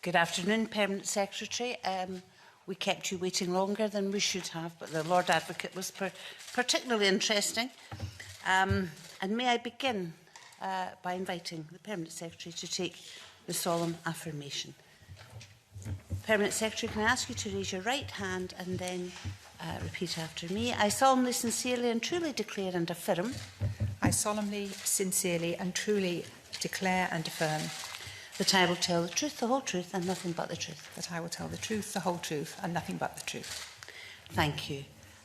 Good afternoon, Permanent Secretary. We kept you waiting longer than we should have, but the Lord Advocate was particularly interesting. And may I begin by inviting the Permanent Secretary to take the solemn affirmation. Permanent Secretary, can I ask you to raise your right hand and then repeat after me? I solemnly, sincerely and truly declare and affirm. I solemnly, sincerely and truly declare and affirm that I will tell the truth, the whole truth and nothing but the truth. that I will tell the truth, the whole truth and nothing but the truth. Thank you.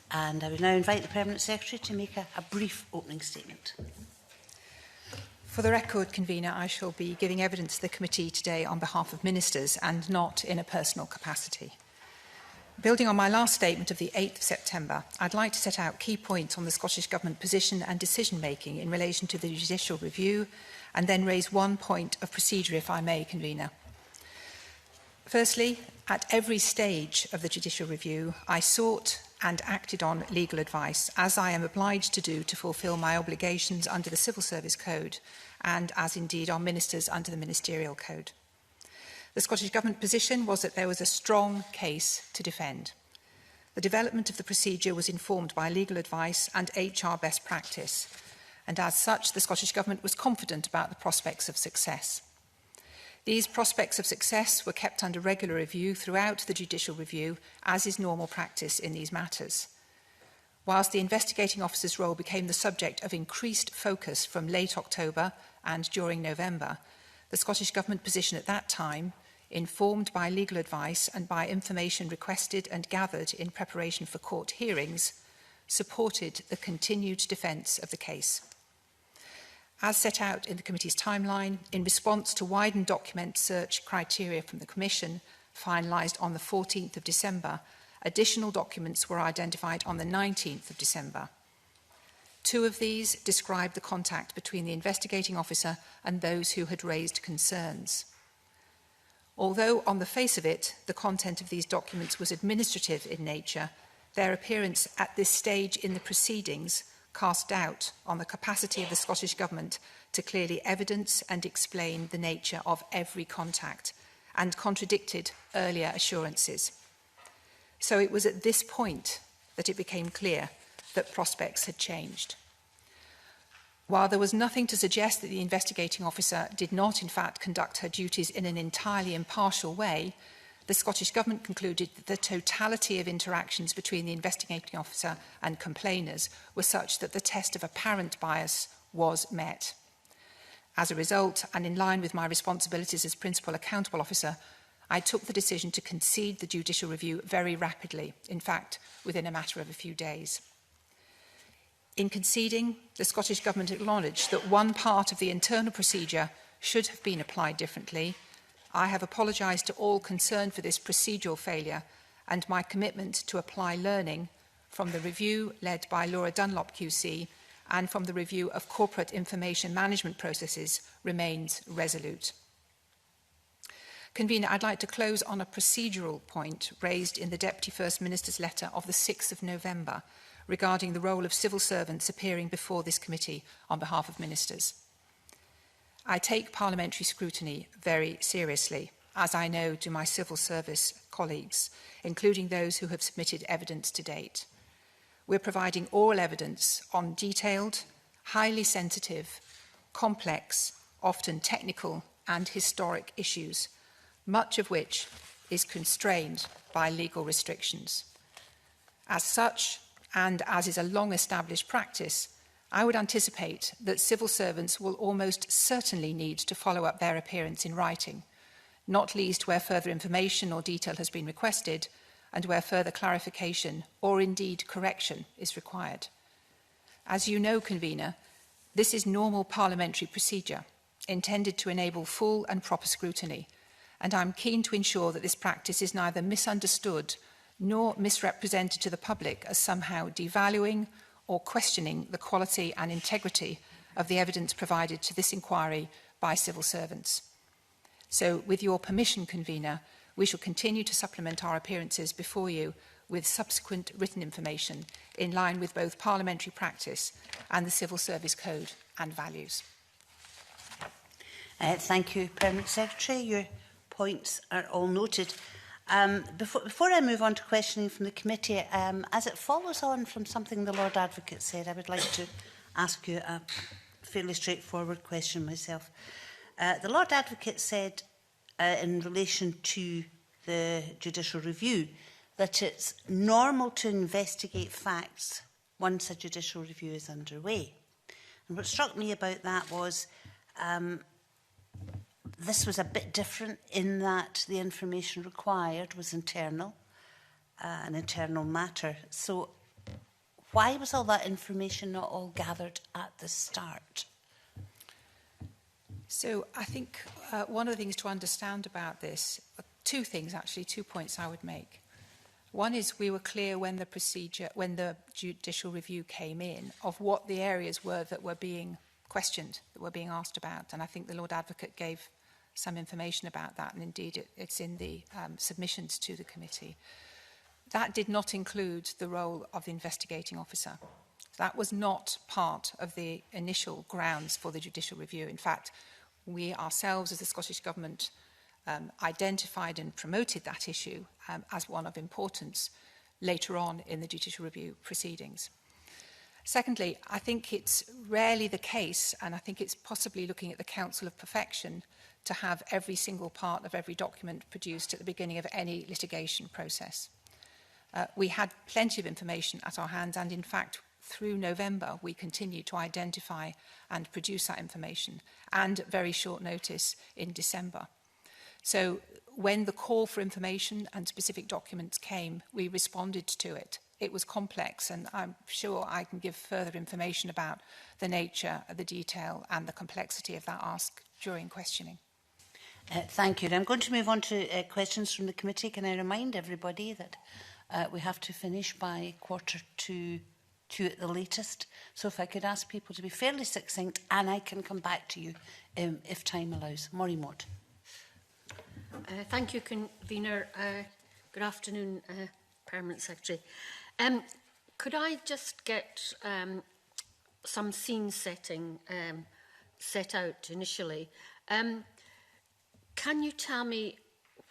And I will now invite the Permanent Secretary to make a brief opening statement. For the record, Convener, I shall be giving evidence to the committee today on behalf of ministers and not in a personal capacity. Building on my last statement of the 8th of September, I'd like to set out key points on the Scottish Government position and decision-making in relation to the judicial review, and then raise one point of procedure, if I may, Convener. Firstly, at every stage of the judicial review, I sought and acted on legal advice, as I am obliged to do to fulfil my obligations under the Civil Service Code, and as indeed are ministers under the Ministerial Code. The Scottish Government position was that there was a strong case to defend. The development of the procedure was informed by legal advice and HR best practice, and as such, the Scottish Government was confident about the prospects of success. These prospects of success were kept under regular review throughout the judicial review, as is normal practice in these matters. Whilst the investigating officer's role became the subject of increased focus from late October and during November, the Scottish Government position at that time, informed by legal advice and by information requested and gathered in preparation for court hearings, supported the continued defence of the case. As set out in the committee's timeline, in response to widened document search criteria from the Commission, finalised on the 14th of December, additional documents were identified on the 19th of December. Two of these described the contact between the investigating officer and those who had raised concerns. Although on the face of it, the content of these documents was administrative in nature, their appearance at this stage in the proceedings cast doubt on the capacity of the Scottish Government to clearly evidence and explain the nature of every contact, and contradicted earlier assurances. So it was at this point that it became clear that prospects had changed. While there was nothing to suggest that the investigating officer did not in fact conduct her duties in an entirely impartial way, the Scottish Government concluded that the totality of interactions between the investigating officer and complainers were such that the test of apparent bias was met. As a result, and in line with my responsibilities as Principal Accountable Officer, I took the decision to concede the judicial review very rapidly, in fact, within a matter of a few days. In conceding, the Scottish Government acknowledged that one part of the internal procedure should have been applied differently. I have apologised to all concerned for this procedural failure, and my commitment to apply learning from the review led by Laura Dunlop QC and from the review of corporate information management processes remains resolute. Convener, I'd like to close on a procedural point raised in the Deputy First Minister's letter of the 6th of November regarding the role of civil servants appearing before this committee on behalf of ministers. I take parliamentary scrutiny very seriously, as I know do my civil service colleagues, including those who have submitted evidence to date. We're providing oral evidence on detailed, highly sensitive, complex, often technical and historic issues, much of which is constrained by legal restrictions. As such, and as is a long-established practice, I would anticipate that civil servants will almost certainly need to follow up their appearance in writing, not least where further information or detail has been requested and where further clarification or indeed correction is required. As you know, Convener, this is normal parliamentary procedure intended to enable full and proper scrutiny, and I'm keen to ensure that this practice is neither misunderstood nor misrepresented to the public as somehow devaluing or questioning the quality and integrity of the evidence provided to this inquiry by civil servants. So, with your permission, Convener, we shall continue to supplement our appearances before you with subsequent written information in line with both parliamentary practice and the Civil Service Code and values. Thank you, Permanent Secretary. Your points are all noted. Before I move on to questioning from the committee, as it follows on from something the Lord Advocate said, I would like to ask you a fairly straightforward question myself. The Lord Advocate said in relation to the judicial review that it's normal to investigate facts once a judicial review is underway. And what struck me about that was this was a bit different in that the information required was internal, an internal matter. So why was all that information not all gathered at the start? So I think one of the things to understand about this, two things actually, 2 points I would make. One is we were clear when the judicial review came in, of what the areas were that were being questioned, that were being asked about. And I think the Lord Advocate gave some information about that, and indeed it's in the submissions to the committee. That did not include the role of the investigating officer. That was not part of the initial grounds for the judicial review. In fact, we ourselves as the Scottish Government identified and promoted that issue as one of importance later on in the judicial review proceedings. Secondly, I think it's rarely the case, and I think it's possibly looking at the Council of Perfection, to have every single part of every document produced at the beginning of any litigation process. We had plenty of information at our hands, and in fact, through November, we continued to identify and produce that information, and at very short notice in December. So when the call for information and specific documents came, we responded to it. It was complex, and I'm sure I can give further information about the nature, the detail, and the complexity of that ask during questioning. Thank you. I'm going to move on to questions from the committee. Can I remind everybody that we have to finish by 1:45 at the latest? So if I could ask people to be fairly succinct, and I can come back to you if time allows. Maureen Watt. Thank you, Convener. Good afternoon, Permanent Secretary. Could I just get some scene setting set out initially? Can you tell me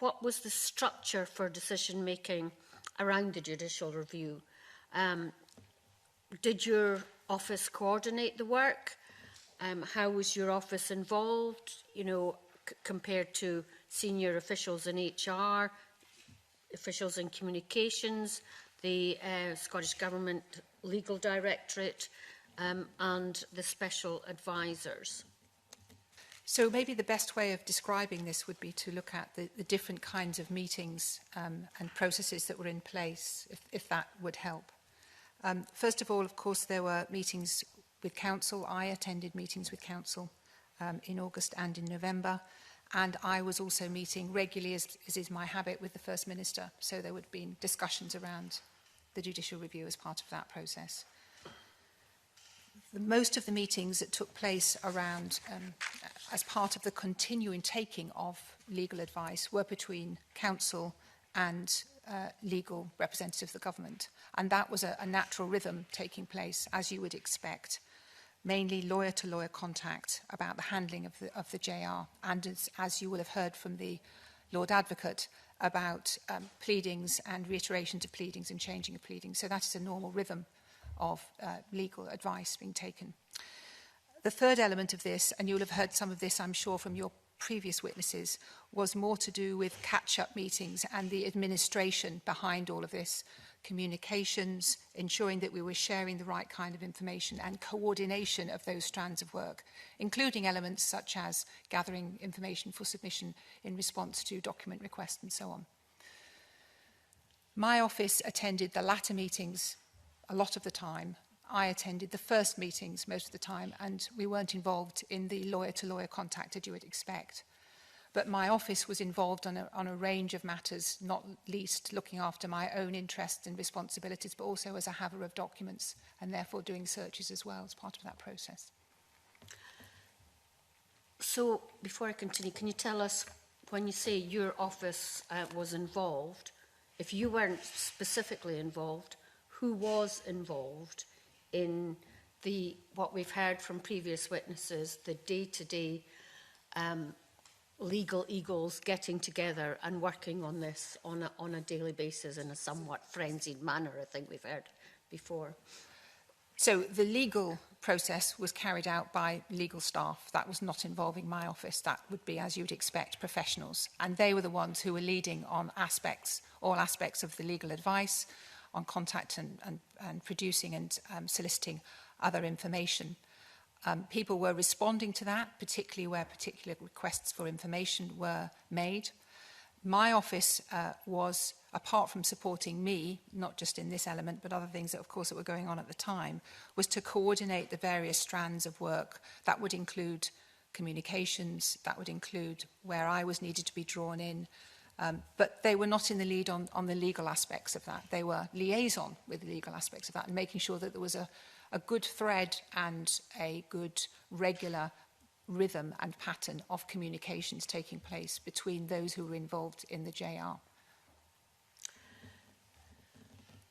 what was the structure for decision making around the judicial review? Did your office coordinate the work? How was your office involved, you know, compared to senior officials in HR, officials in communications, the Scottish Government Legal Directorate, and the special advisors? So maybe the best way of describing this would be to look at the different kinds of meetings and processes that were in place, if that would help. First of all, of course, there were meetings with Council. I attended meetings with Council in August and in November, and I was also meeting regularly, as is my habit, with the First Minister. So there would have been discussions around the judicial review as part of that process. Most of the meetings that took place around, as part of the continuing taking of legal advice, were between Council and legal representatives of the government. And that was a natural rhythm taking place, as you would expect, mainly lawyer-to-lawyer contact about the handling of the JR. And as you will have heard from the Lord Advocate, about pleadings and reiterations of pleadings and changing of pleadings. So that is a normal rhythm of legal advice being taken. The third element of this, and you'll have heard some of this, I'm sure, from your previous witnesses, was more to do with catch-up meetings and the administration behind all of this, communications, ensuring that we were sharing the right kind of information, and coordination of those strands of work, including elements such as gathering information for submission in response to document requests and so on. My office attended the latter meetings a lot of the time. I attended the first meetings most of the time, and we weren't involved in the lawyer-to-lawyer contact as you would expect. But my office was involved on a range of matters, not least looking after my own interests and responsibilities, but also as a haver of documents, and therefore doing searches as well as part of that process. So, before I continue, can you tell us, when you say your office was involved, if you weren't specifically involved, who was involved in what we've heard from previous witnesses, the day-to-day legal eagles getting together and working on this on a daily basis in a somewhat frenzied manner, I think we've heard before. So the legal process was carried out by legal staff. That was not involving my office. That would be, as you would expect, professionals. And they were the ones who were leading on all aspects of the legal advice, on contact and producing and soliciting other information. People were responding to that, particularly where particular requests for information were made. My office was, apart from supporting me, not just in this element, but other things that, of course, that were going on at the time, was to coordinate the various strands of work. That would include communications, that would include where I was needed to be drawn in, but they were not in the lead on the legal aspects of that. They were liaison with the legal aspects of that and making sure that there was a good thread and a good regular rhythm and pattern of communications taking place between those who were involved in the JR.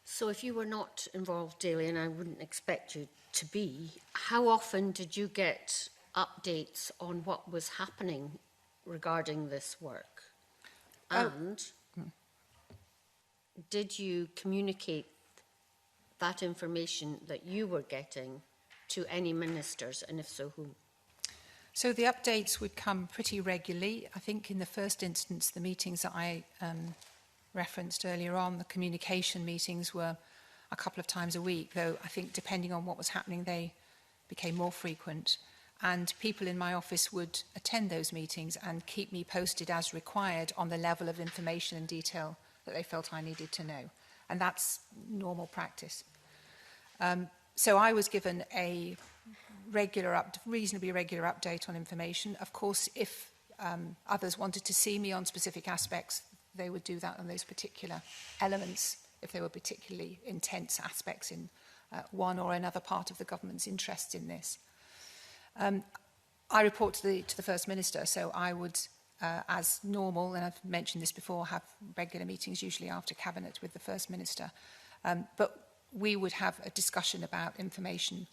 So if you were not involved daily, and I wouldn't expect you to be, how often did you get updates on what was happening regarding this work? And did you communicate that information that you were getting to any ministers, and if so, whom? So the updates would come pretty regularly. I think in the first instance, the meetings that I referenced earlier on, the communication meetings were a couple of times a week, though I think depending on what was happening, they became more frequent. And people in my office would attend those meetings and keep me posted as required on the level of information and detail that they felt I needed to know. And that's normal practice. So I was given a reasonably regular update on information. Of course, if others wanted to see me on specific aspects, they would do that on those particular elements, if they were particularly intense aspects in one or another part of the government's interest in this. I report to the First Minister, so I would, as normal, and I've mentioned this before, have regular meetings, usually after Cabinet, with the First Minister. But we would have a discussion about information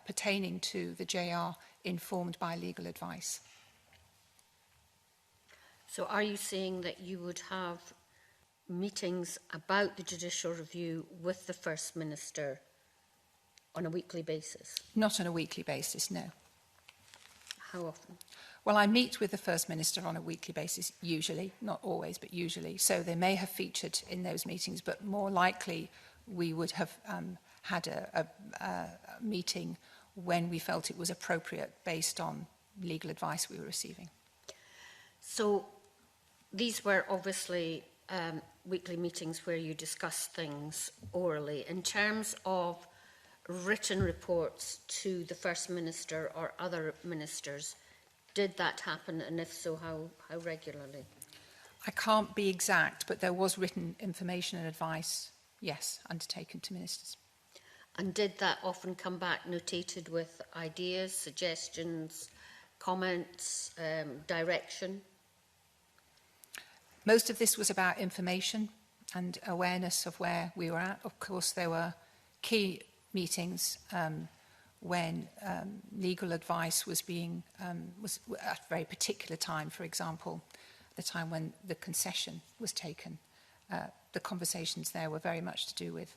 pertaining to the JR informed by legal advice. So are you saying that you would have meetings about the judicial review with the First Minister on a weekly basis? Not on a weekly basis, no. How often? Well, I meet with the First Minister on a weekly basis, usually, not always, but usually. So they may have featured in those meetings, but more likely we would have had a meeting when we felt it was appropriate based on legal advice we were receiving. So these were obviously weekly meetings where you discussed things orally. In terms of written reports to the First Minister or other ministers, did that happen, and if so, how regularly? I can't be exact, but there was written information and advice, yes, undertaken to ministers. And did that often come back notated with ideas, suggestions, comments, direction? Most of this was about information and awareness of where we were at. Of course, there were key meetings when legal advice was being, was at a very particular time, for example, the time when the concession was taken. The conversations there were very much to do with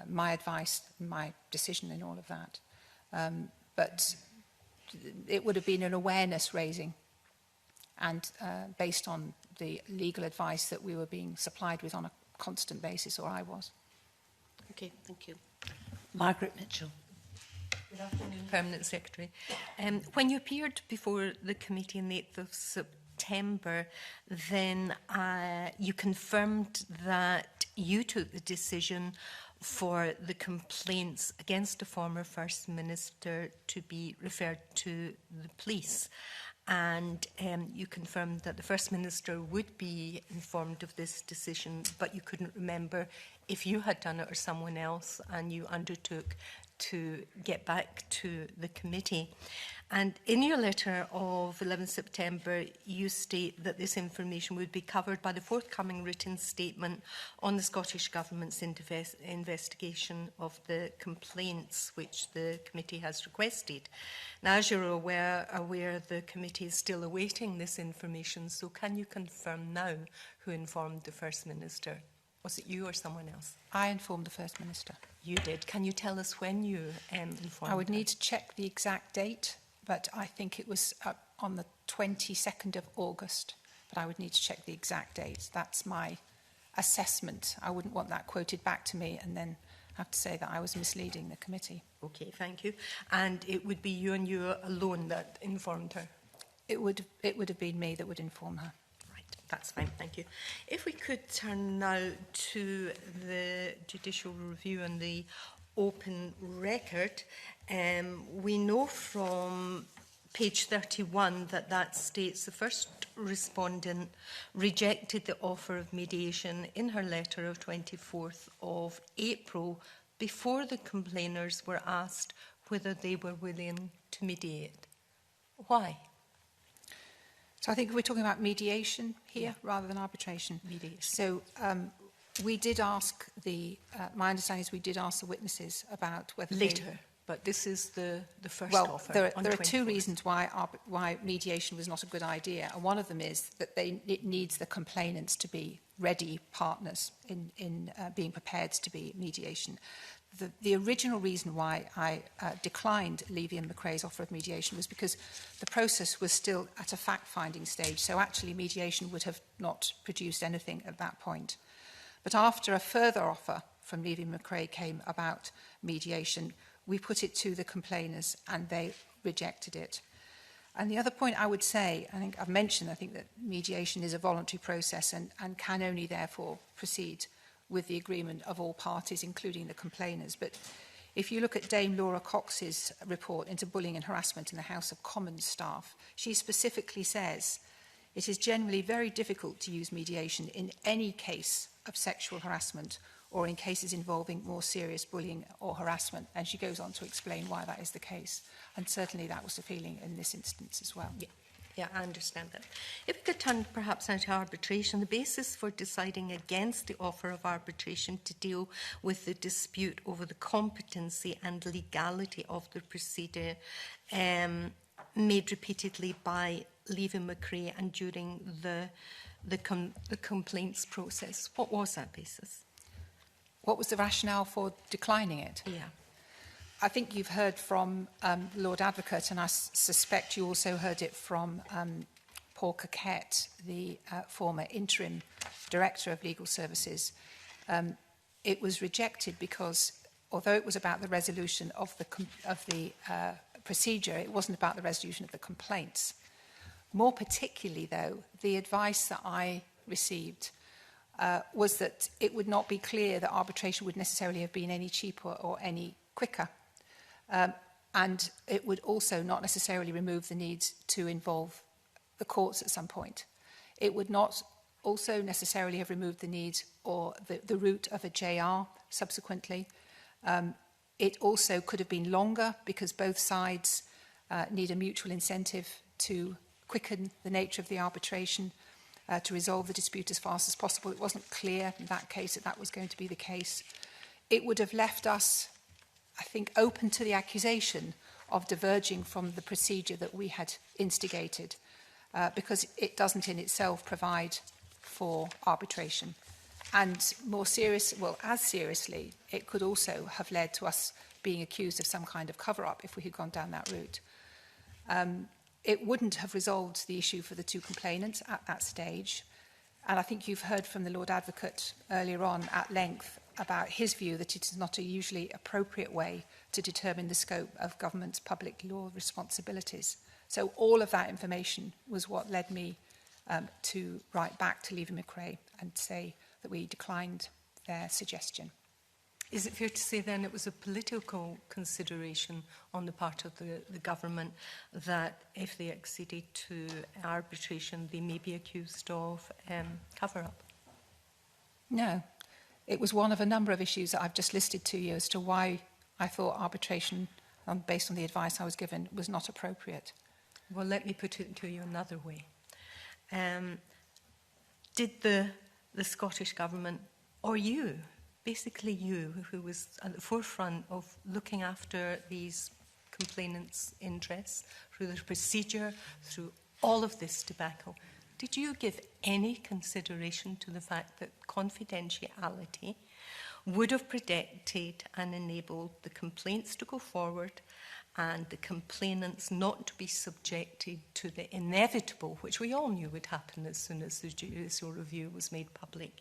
my advice, my decision in all of that. But it would have been an awareness raising and based on the legal advice that we were being supplied with on a constant basis, or I was. Okay, thank you. Margaret Mitchell. Good afternoon, Permanent Secretary. When you appeared before the committee on the 8th of September, then you confirmed that you took the decision for the complaints against the former First Minister to be referred to the police. And you confirmed that the First Minister would be informed of this decision, but you couldn't remember if you had done it or someone else, and you undertook to get back to the committee. And in your letter of 11 September, you state that this information would be covered by the forthcoming written statement on the Scottish Government's investigation of the complaints which the committee has requested. Now, as you're aware, the committee is still awaiting this information, so can you confirm now who informed the First Minister? Was it you or someone else? I informed the First Minister. You did. Can you tell us when you informed I would her? need to check the exact date, but I think it was on the 22nd of August. But I would need to check the exact date. That's my assessment. I wouldn't want that quoted back to me and then have to say that I was misleading the committee. Okay, thank you. And it would be you and you alone that informed her? It would have been me that would inform her. Right, that's fine, thank you. If we could turn now to the judicial review and the open record, we know from page 31 that states the first respondent rejected the offer of mediation in her letter of 24th of April before the complainers were asked whether they were willing to mediate. Why? So I think we're talking about mediation here rather than arbitration. Mediation. So we did ask my understanding is we did ask the witnesses about whether Later, but this is the first well, offer. there on are two 24th. reasons why mediation was not a good idea. And one of them is that it needs the complainants to be ready partners in being prepared to be mediation. The original reason why I declined Levy and McRae's offer of mediation was because the process was still at a fact-finding stage, so actually mediation would have not produced anything at that point. But after a further offer from Levy and McRae came about mediation, we put it to the complainers and they rejected it. And the other point I would say, I think I've mentioned, I think that mediation is a voluntary process and can only therefore proceed with the agreement of all parties, including the complainers. But if you look at Dame Laura Cox's report into bullying and harassment in the House of Commons staff, she specifically says it is generally very difficult to use mediation in any case of sexual harassment or in cases involving more serious bullying or harassment. And she goes on to explain why that is the case. And certainly that was the feeling in this instance as well. Yeah, I understand that. If we could turn perhaps now to arbitration, the basis for deciding against the offer of arbitration to deal with the dispute over the competency and legality of the procedure made repeatedly by Levy McRae and during the complaints process. What was that basis? What was the rationale for declining it? Yeah. I think you've heard from Lord Advocate, and I suspect you also heard it from Paul Coquette, the former interim Director of Legal Services. It was rejected because, although it was about the resolution of the procedure, it wasn't about the resolution of the complaints. More particularly, though, the advice that I received was that it would not be clear that arbitration would necessarily have been any cheaper or any quicker. And it would also not necessarily remove the need to involve the courts at some point. It would not also necessarily have removed the need or the route of a JR subsequently. It also could have been longer because both sides need a mutual incentive to quicken the nature of the arbitration, to resolve the dispute as fast as possible. It wasn't clear in that case that was going to be the case. It would have left us, I think, open to the accusation of diverging from the procedure that we had instigated, because it doesn't in itself provide for arbitration. And more serious, well, as seriously, it could also have led to us being accused of some kind of cover-up if we had gone down that route. It wouldn't have resolved the issue for the two complainants at that stage. And I think you've heard from the Lord Advocate earlier on at length about his view that it is not a usually appropriate way to determine the scope of government's public law responsibilities. So all of that information was what led me to write back to Levy McRae and say that we declined their suggestion. Is it fair to say then it was a political consideration on the part of the government that if they acceded to arbitration, they may be accused of cover-up? No. It was one of a number of issues that I've just listed to you as to why I thought arbitration based on the advice I was given, was not appropriate. Well, let me put it to you another way. Did the Scottish Government, or you, basically you, who was at the forefront of looking after these complainants' interests through the procedure, through all of this debacle, did you give any consideration to the fact that confidentiality would have protected and enabled the complaints to go forward and the complainants not to be subjected to the inevitable, which we all knew would happen as soon as the judicial review was made public,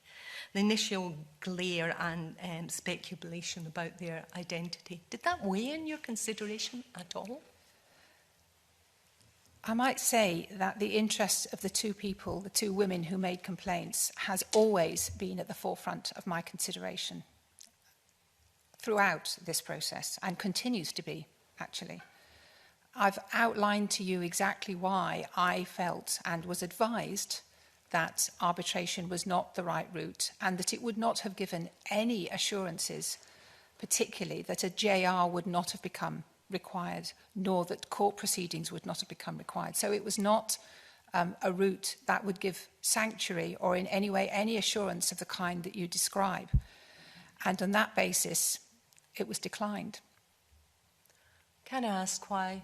the initial glare and speculation about their identity? Did that weigh in your consideration at all? I might say that the interest of the two people, the two women who made complaints, has always been at the forefront of my consideration throughout this process, and continues to be, actually. I've outlined to you exactly why I felt and was advised that arbitration was not the right route, and that it would not have given any assurances, particularly that a JR would not have become required, nor that court proceedings would not have become required. So it was not a route that would give sanctuary or in any way any assurance of the kind that you describe. And on that basis, it was declined. Can I ask why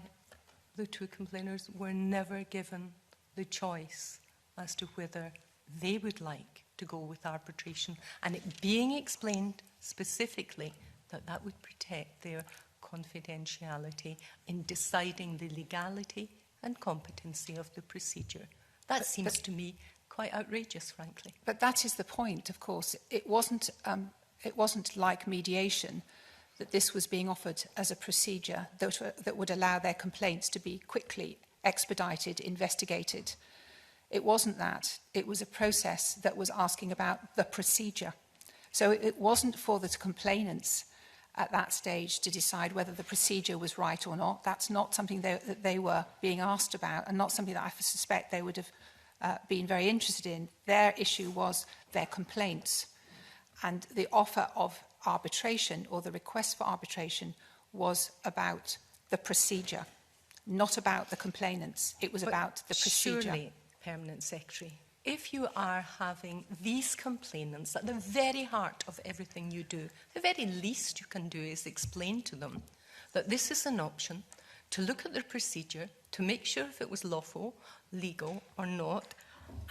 the two complainers were never given the choice as to whether they would like to go with arbitration, and it being explained specifically that that would protect their confidentiality in deciding the legality and competency of the procedure? That seems to me quite outrageous, frankly. But that is the point, of course. It wasn't like mediation, that this was being offered as a procedure that would allow their complaints to be quickly expedited, investigated. It wasn't that. It was a process that was asking about the procedure. So it wasn't for the complainants at that stage to decide whether the procedure was right or not. That's not something that they were being asked about, and not something that I suspect they would have been very interested in. Their issue was their complaints. And the offer of arbitration, or the request for arbitration, was about the procedure, not about the complainants. It was about the procedure. Surely, Permanent Secretary, if you are having these complainants at the very heart of everything you do, the very least you can do is explain to them that this is an option, to look at their procedure, to make sure if it was lawful, legal or not,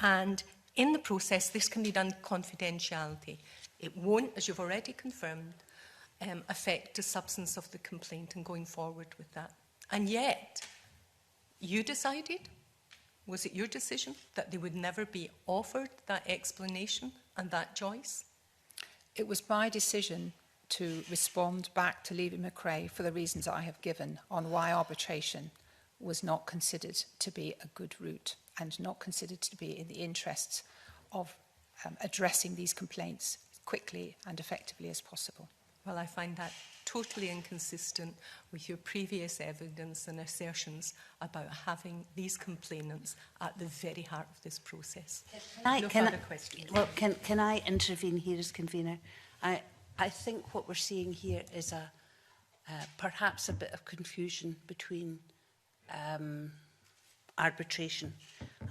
and in the process this can be done confidentiality. It won't, as you've already confirmed, affect the substance of the complaint and going forward with that. And yet, you decided, was it your decision, that they would never be offered that explanation and that choice? It was my decision to respond back to Levy McRae for the reasons I have given on why arbitration was not considered to be a good route and not considered to be in the interests of addressing these complaints quickly and effectively as possible. Well, I find that totally inconsistent with your previous evidence and assertions about having these complainants at the very heart of this process. No further questions. Well, can I intervene here as convener? I think what we're seeing here is perhaps a bit of confusion between arbitration,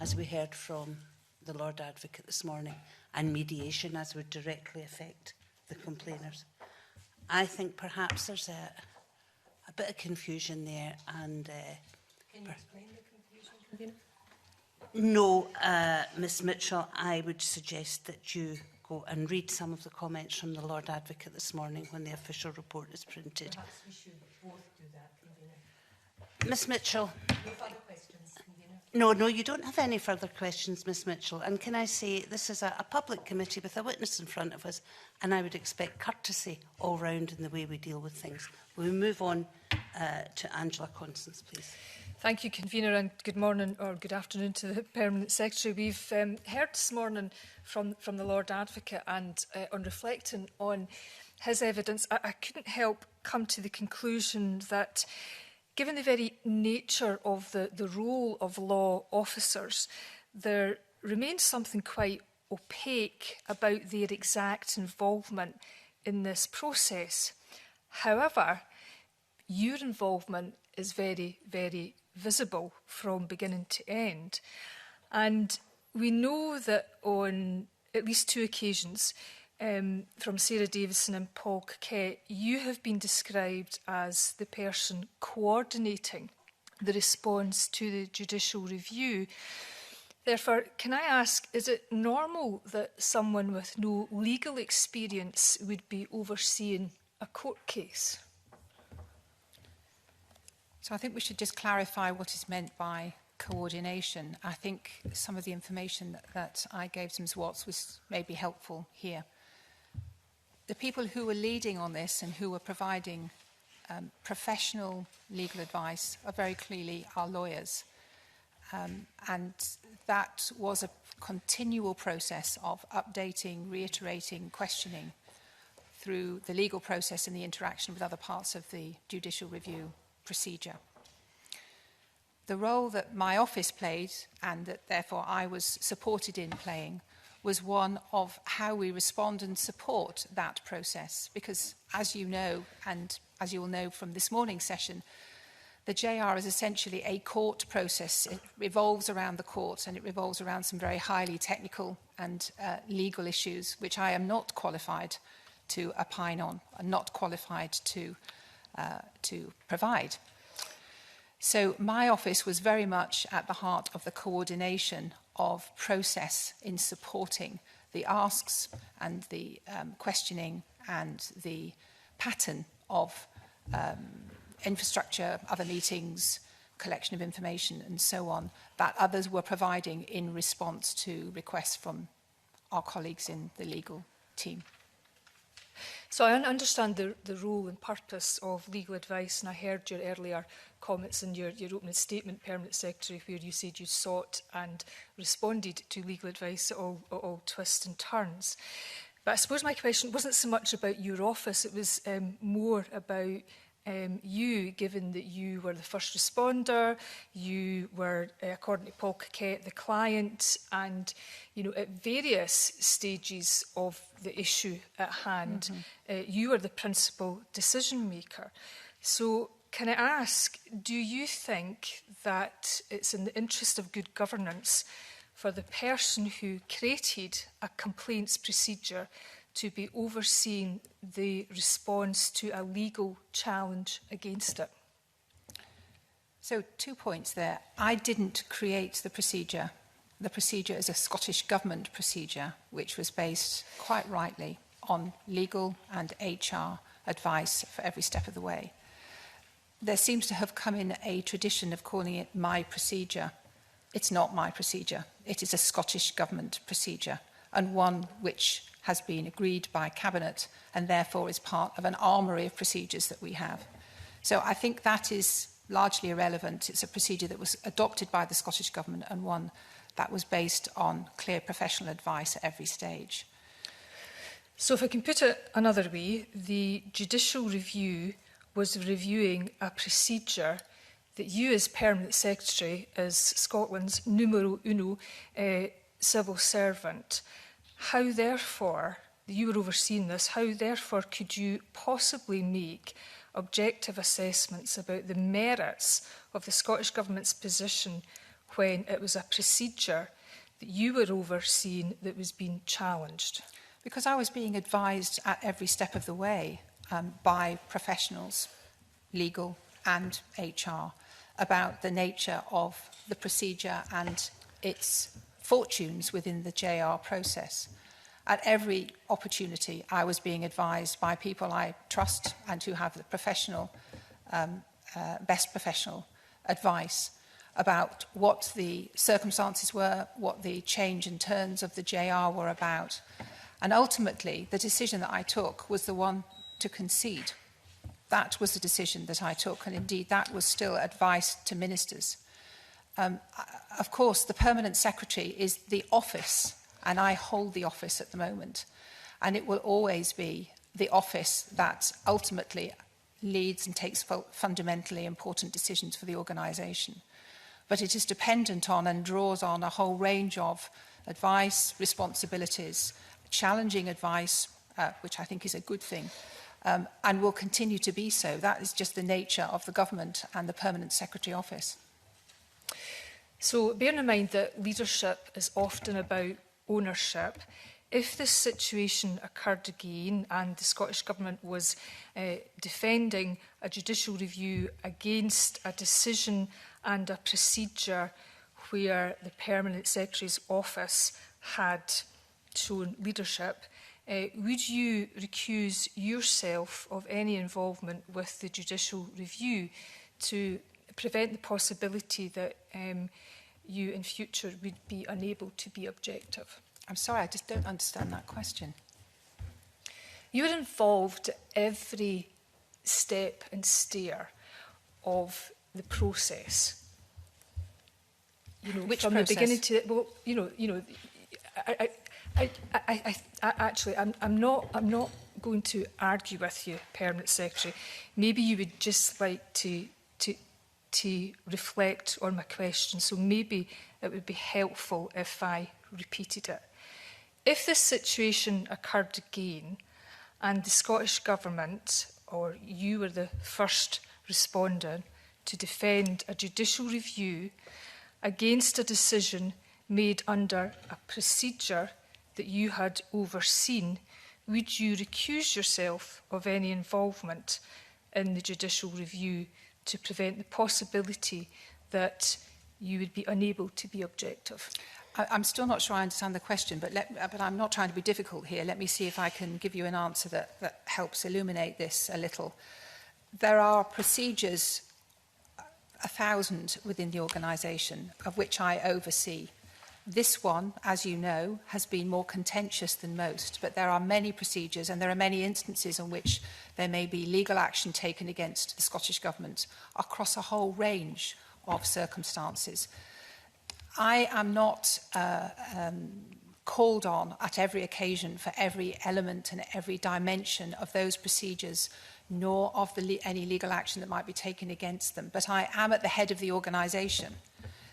as we heard from the Lord Advocate this morning, and mediation, as would directly affect the complainers. I think perhaps there's a bit of confusion there, and can you explain the confusion, Convener? No, Ms Mitchell, I would suggest that you go and read some of the comments from the Lord Advocate this morning when the official report is printed. Perhaps we should both do that, Convener. Ms Mitchell. No further questions, Convener. No, you don't have any further questions, Ms Mitchell. And can I say, this is a public committee with a witness in front of us, and I would expect courtesy all round in the way we deal with things. We'll move on to Angela Constance, please. Thank you, Convener, and good morning or good afternoon to the Permanent Secretary. We've heard this morning from the Lord Advocate, and on reflecting on his evidence, I couldn't help come to the conclusion that, given the very nature of the role of law officers, there remains something quite opaque about their exact involvement in this process. However, your involvement is very, very visible from beginning to end. And we know that on at least 2 occasions, from Sarah Davison and Paul Coquette, you have been described as the person coordinating the response to the judicial review. Therefore, can I ask, is it normal that someone with no legal experience would be overseeing a court case? So I think we should just clarify what is meant by coordination. I think some of the information that I gave to Ms Watts was maybe helpful here. The people who were leading on this and who were providing professional legal advice are very clearly our lawyers. And that was a continual process of updating, reiterating, questioning through the legal process and the interaction with other parts of the judicial review procedure. The role that my office played, and that therefore I was supported in playing, was one of how we respond and support that process. Because as you know, and as you will know from this morning's session, the JR is essentially a court process. It revolves around the court, and it revolves around some very highly technical and legal issues, which I am not qualified to opine on, and not qualified to provide. So my office was very much at the heart of the coordination of process in supporting the asks and the questioning and the pattern of infrastructure, other meetings, collection of information and so on, that others were providing in response to requests from our colleagues in the legal team. So I understand the role and purpose of legal advice, and I heard your earlier comments in your opening statement, Permanent Secretary, where you said you sought and responded to legal advice at all twists and turns. But I suppose my question wasn't so much about your office, it was more about you, given that you were the first responder, you were, according to Paul Coquette, the client, and at various stages of the issue at hand, you are the principal decision maker. So can I ask, do you think that it's in the interest of good governance for the person who created a complaints procedure to be overseeing the response to a legal challenge against it? So 2 points there. I didn't create the procedure. The procedure is a Scottish Government procedure, which was based, quite rightly, on legal and HR advice for every step of the way. There seems to have come in a tradition of calling it my procedure. It's not my procedure. It is a Scottish Government procedure, and one which has been agreed by Cabinet and therefore is part of an armoury of procedures that we have. So I think that is largely irrelevant. It's a procedure that was adopted by the Scottish Government and one that was based on clear professional advice at every stage. So if I can put it another way, the judicial review was reviewing a procedure that you as Permanent Secretary, as Scotland's numero uno civil servant, how therefore, you were overseeing this, how therefore could you possibly make objective assessments about the merits of the Scottish Government's position when it was a procedure that you were overseeing that was being challenged? Because I was being advised at every step of the way by professionals, legal and HR, about the nature of the procedure and its fortunes within the JR process. At every opportunity, I was being advised by people I trust and who have the professional, best professional advice about what the circumstances were, what the change and turns of the JR were about. And ultimately, the decision that I took was the one to concede. That was the decision that I took, and indeed that was still advice to ministers. Of course, the Permanent Secretary is the office, and I hold the office at the moment. And it will always be the office that ultimately leads and takes fundamentally important decisions for the organisation. But it is dependent on and draws on a whole range of advice, responsibilities, challenging advice, which I think is a good thing, and will continue to be so. That is just the nature of the government and the Permanent Secretary Office. So bearing in mind that leadership is often about ownership, if this situation occurred again and the Scottish Government was defending a judicial review against a decision and a procedure where the Permanent Secretary's Office had shown leadership, would you recuse yourself of any involvement with the judicial review to prevent the possibility that you in future would be unable to be objective? I'm sorry, I just don't understand that question. You were involved at every step and stair of the process. You know, Which from process? the beginning to well, I'm not going to argue with you, Permanent Secretary. Maybe you would just like to reflect on my question. So maybe it would be helpful if I repeated it. If this situation occurred again and the Scottish Government, or you were the first respondent to defend a judicial review against a decision made under a procedure that you had overseen, would you recuse yourself of any involvement in the judicial review to prevent the possibility that you would be unable to be objective? I'm still not sure I understand the question, but I'm not trying to be difficult here. Let me see if I can give you an answer that helps illuminate this a little. There are procedures, 1,000 within the organisation, of which I oversee. This one, as you know, has been more contentious than most, but there are many procedures and there are many instances in which there may be legal action taken against the Scottish Government across a whole range of circumstances. I am not called on at every occasion for every element and every dimension of those procedures, nor of any legal action that might be taken against them. But I am at the head of the organisation.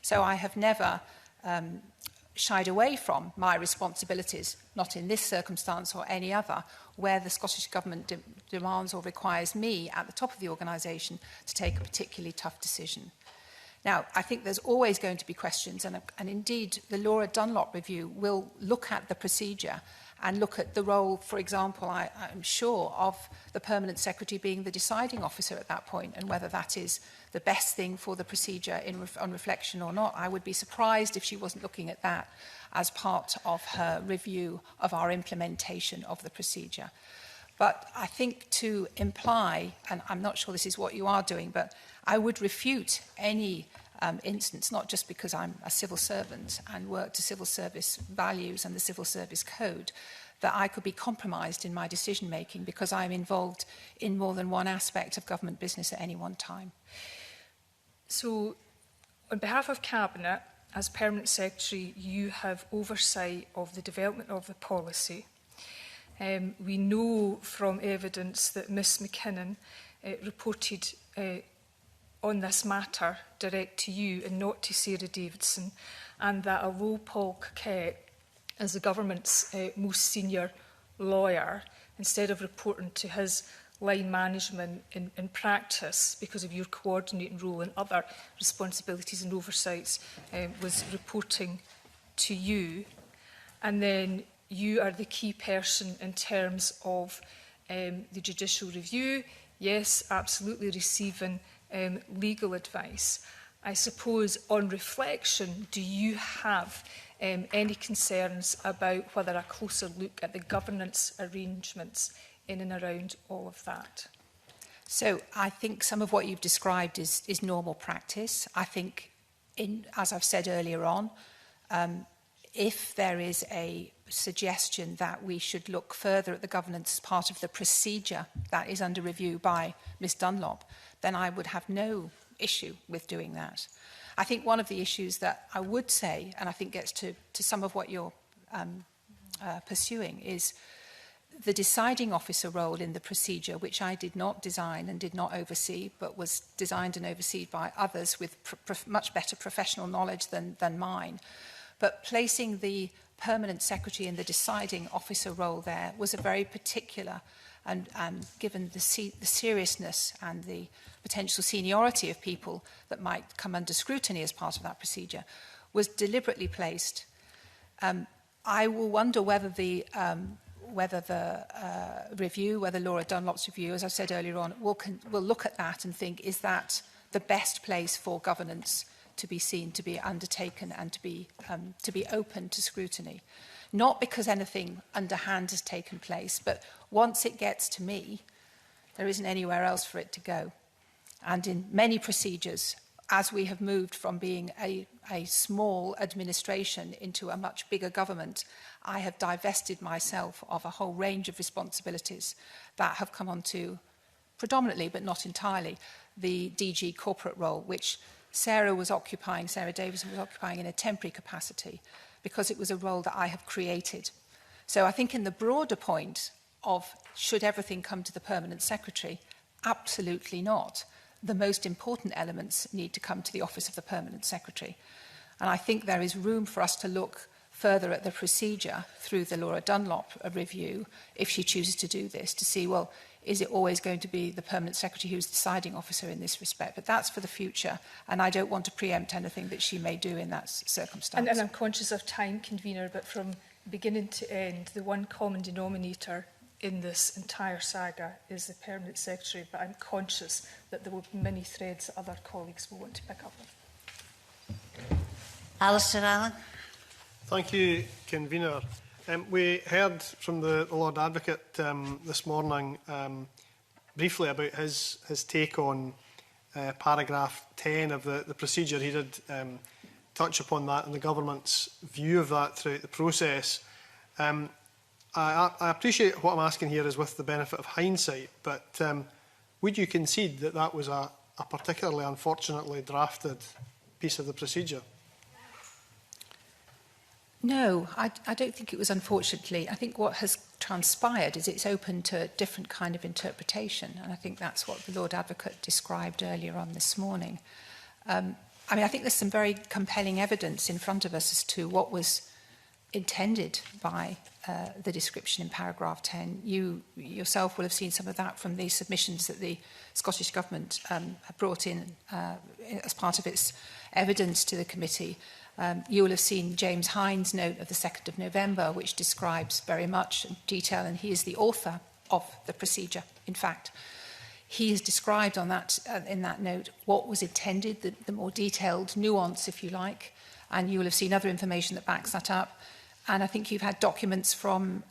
So I have never shied away from my responsibilities, not in this circumstance or any other, where the Scottish Government demands or requires me at the top of the organisation to take a particularly tough decision. Now, I think there's always going to be questions, and indeed the Laura Dunlop review will look at the procedure and look at the role, for example, I'm sure, of the Permanent Secretary being the deciding officer at that point, and whether that is the best thing for the procedure on reflection or not. I would be surprised if she wasn't looking at that as part of her review of our implementation of the procedure. But I think to imply, and I'm not sure this is what you are doing, but I would refute any instance, not just because I'm a civil servant and work to civil service values and the civil service code, that I could be compromised in my decision making because I'm involved in more than one aspect of government business at any one time. So, on behalf of Cabinet, as Permanent Secretary, you have oversight of the development of the policy. We know from evidence that Ms McKinnon reported on this matter direct to you and not to Sarah Davidson, and that although Paul Coquette, as the government's most senior lawyer, instead of reporting to his line management in practice because of your coordinating role and other responsibilities and oversights, was reporting to you, and then you are the key person in terms of the judicial review. Yes, absolutely receiving legal advice. I suppose on reflection, do you have any concerns about whether a closer look at the governance arrangements in and around all of that? So I think some of what you've described is normal practice. I think, as I've said earlier on, if there is a suggestion that we should look further at the governance as part of the procedure that is under review by Ms Dunlop, then I would have no issue with doing that. I think one of the issues that I would say, and I think gets to some of what you're pursuing, is the deciding officer role in the procedure, which I did not design and did not oversee, but was designed and overseen by others with much better professional knowledge than mine. But placing the Permanent Secretary in the deciding officer role there was a very particular and given the seriousness and the potential seniority of people that might come under scrutiny as part of that procedure, was deliberately placed. I will wonder whether the review, whether Laura Dunlop's review, as I said earlier on, will look at that and think, is that the best place for governance to be seen, to be undertaken, and to be open to scrutiny? Not because anything underhand has taken place, but once it gets to me, there isn't anywhere else for it to go. And in many procedures, as we have moved from being a small administration into a much bigger government, I have divested myself of a whole range of responsibilities that have come onto, predominantly but not entirely, the DG corporate role, which Sarah Davison was occupying in a temporary capacity, because it was a role that I have created. So I think in the broader point of should everything come to the Permanent Secretary, absolutely not. The most important elements need to come to the Office of the Permanent Secretary. And I think there is room for us to look further at the procedure through the Laura Dunlop review, if she chooses to do this, to see, well, is it always going to be the Permanent Secretary who's the deciding officer in this respect? But that's for the future, and I don't want to preempt anything that she may do in that circumstance. And I'm conscious of time, Convener, but from beginning to end, the one common denominator in this entire saga is the Permanent Secretary, but I'm conscious that there will be many threads that other colleagues will want to pick up on. Alistair Allen. Thank you, Convener. We heard from the Lord Advocate this morning briefly about his take on paragraph 10 of the procedure. He did touch upon that and the government's view of that throughout the process. I appreciate what I'm asking here is with the benefit of hindsight, but would you concede that that was a particularly unfortunately drafted piece of the procedure? No, I don't think it was unfortunately. I think what has transpired is it's open to a different kind of interpretation, and I think that's what the Lord Advocate described earlier on this morning. I think there's some very compelling evidence in front of us as to what was intended by the description in paragraph 10. You yourself will have seen some of that from the submissions that the Scottish Government have brought in as part of its evidence to the committee. You will have seen James Hines' note of the 2nd of November, which describes very much in detail, and he is the author of the procedure, in fact. He has described on that, in that note what was intended, the more detailed nuance, if you like, and you will have seen other information that backs that up. And I think you've had documents from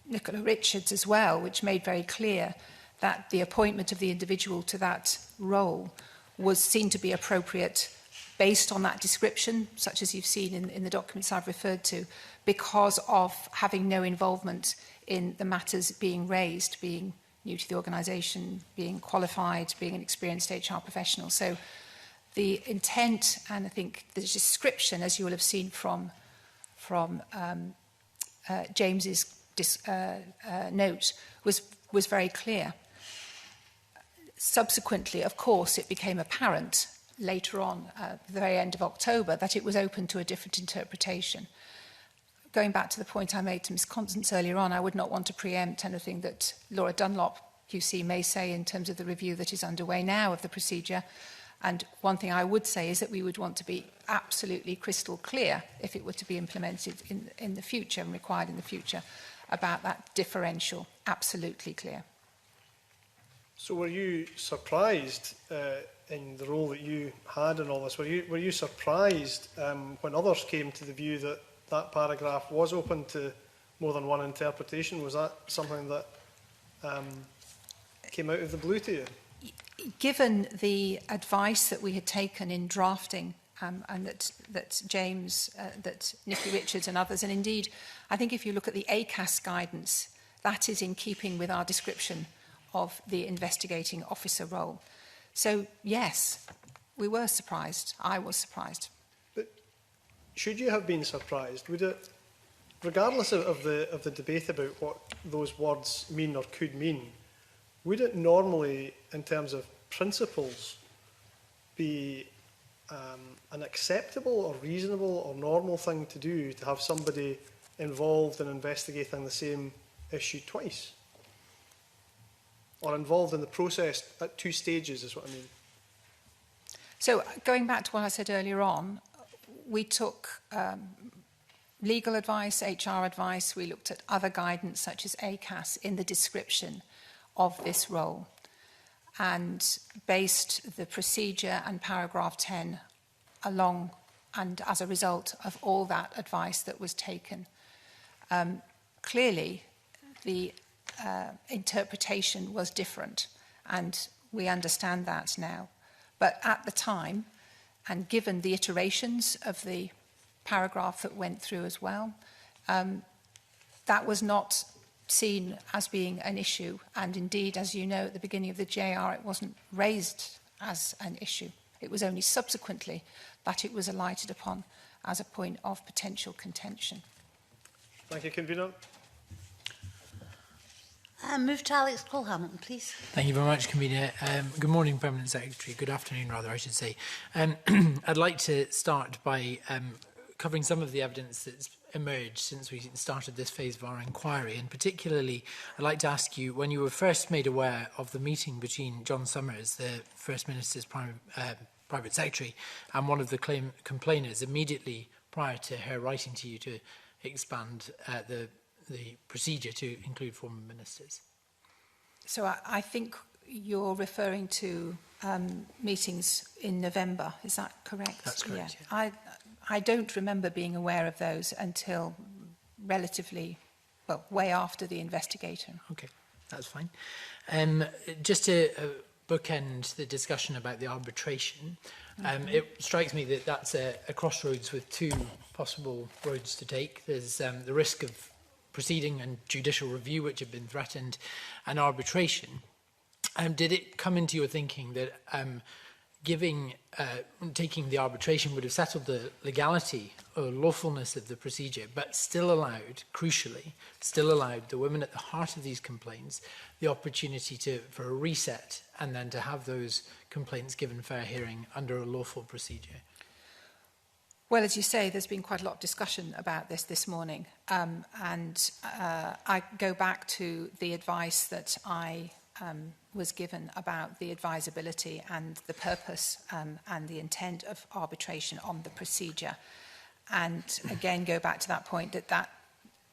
Nicola Richards as well, which made very clear that the appointment of the individual to that role was seen to be appropriate based on that description, such as you've seen in the documents I've referred to, because of having no involvement in the matters being raised, being new to the organisation, being qualified, being an experienced HR professional. So the intent and I think the description, as you will have seen from James's note, was very clear. Subsequently, of course, it became apparent later on, at the very end of October, that it was open to a different interpretation. Going back to the point I made to Ms Constance earlier on, I would not want to preempt anything that Laura Dunlop, QC, may say in terms of the review that is underway now of the procedure. And one thing I would say is that we would want to be absolutely crystal clear, if it were to be implemented in the future and required in the future, about that differential, absolutely clear. So were you surprised in the role that you had in all this? Were you surprised when others came to the view that that paragraph was open to more than one interpretation? Was that something that came out of the blue to you? Given the advice that we had taken in drafting and that James, that Nicky Richards and others, and indeed, I think if you look at the ACAS guidance, that is in keeping with our description of the investigating officer role. So, yes, we were surprised. I was surprised. But should you have been surprised? Would it, regardless of the debate about what those words mean or could mean, would it normally, in terms of principles, be an acceptable or reasonable or normal thing to do to have somebody involved in investigating the same issue twice? or involved in the process at 2 stages, is what I mean. So going back to what I said earlier on, we took legal advice, HR advice, we looked at other guidance such as ACAS in the description of this role and based the procedure and paragraph 10 along and as a result of all that advice that was taken. Clearly, the interpretation was different, and we understand that now. But at the time, and given the iterations of the paragraph that went through as well, that was not seen as being an issue. And indeed, as you know, at the beginning of the JR, it wasn't raised as an issue. It was only subsequently that it was alighted upon as a point of potential contention. Thank you, Convener. Move to Alex Cole-Hamilton, please. Thank you very much, Convener. Good morning, Permanent Secretary. Good afternoon, rather, I should say. I'd like to start by covering some of the evidence that's emerged since we started this phase of our inquiry. And particularly, I'd like to ask you, when you were first made aware of the meeting between John Summers, the First Minister's Private Secretary, and one of the complainers immediately prior to her writing to you to expand the procedure to include former ministers. So I think you're referring to meetings in November, is that correct? That's correct, yeah. I don't remember being aware of those until relatively, well, way after the investigation. Okay, that's fine. Just to bookend the discussion about the arbitration, it strikes me that that's a crossroads with 2 possible roads to take. There's the risk of proceeding and judicial review, which have been threatened, and arbitration. Did it come into your thinking that taking the arbitration would have settled the legality or lawfulness of the procedure, but still allowed, crucially, the women at the heart of these complaints the opportunity for a reset and then to have those complaints given fair hearing under a lawful procedure? Well, as you say, there's been quite a lot of discussion about this morning. I go back to the advice that I was given about the advisability and the purpose and the intent of arbitration on the procedure. And again, go back to that point that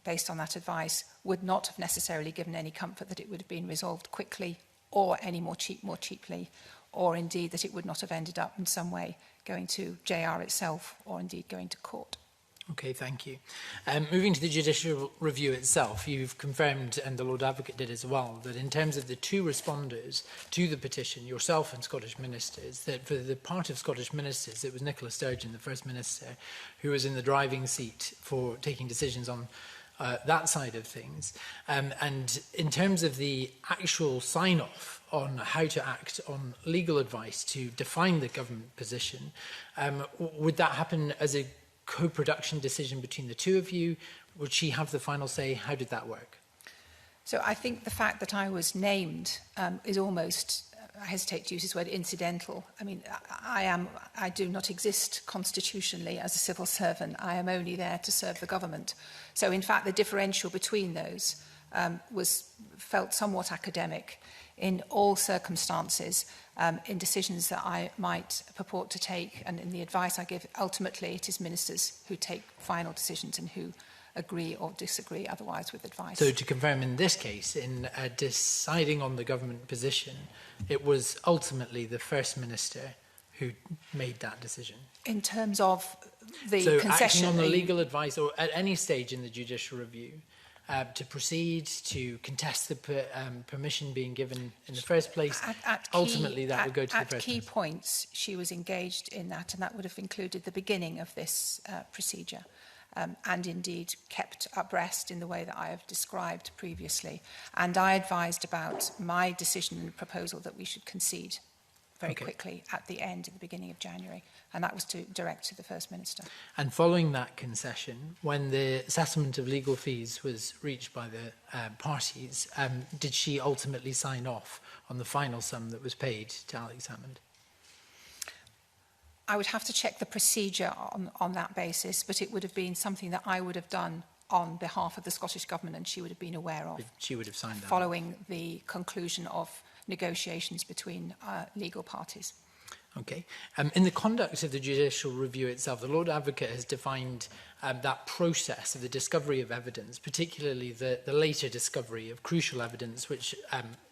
based on that advice, would not have necessarily given any comfort that it would have been resolved quickly or any more cheaply, or indeed that it would not have ended up in some way going to JR itself or indeed going to court. Okay, thank you. Moving to the judicial review itself, you've confirmed, and the Lord Advocate did as well, that in terms of the 2 responders to the petition, yourself and Scottish ministers, that for the part of Scottish ministers, it was Nicola Sturgeon, the First Minister, who was in the driving seat for taking decisions on that side of things. And in terms of the actual sign-off on how to act on legal advice to define the government position, would that happen as a co-production decision between the 2 of you? Would she have the final say? How did that work? So I think the fact that I was named is almost, I hesitate to use this word, incidental. I mean, I do not exist constitutionally as a civil servant. I am only there to serve the government. So in fact, the differential between those was felt somewhat academic in all circumstances, in decisions that I might purport to take, and in the advice I give. Ultimately, it is ministers who take final decisions and who agree or disagree otherwise with advice. So to confirm, in this case, in deciding on the government position, it was ultimately the First Minister who made that decision? In terms of the so concession... acting on the legal advice, or at any stage in the judicial review, to proceed, to contest the permission being given in the first place, ultimately that would go to the First Minister. At key points, she was engaged in that, and that would have included the beginning of this procedure. And indeed kept abreast in the way that I have described previously. And I advised about my decision and proposal that we should concede very quickly at the beginning of January. And that was direct to the First Minister. And following that concession, when the settlement of legal fees was reached by the parties, did she ultimately sign off on the final sum that was paid to Alex Hammond? I would have to check the procedure on that basis, but it would have been something that I would have done on behalf of the Scottish Government, and she would have been aware of. She would have signed that. Following the conclusion of negotiations between legal parties. Okay. In the conduct of the judicial review itself, the Lord Advocate has defined that process of the discovery of evidence, particularly the later discovery of crucial evidence, which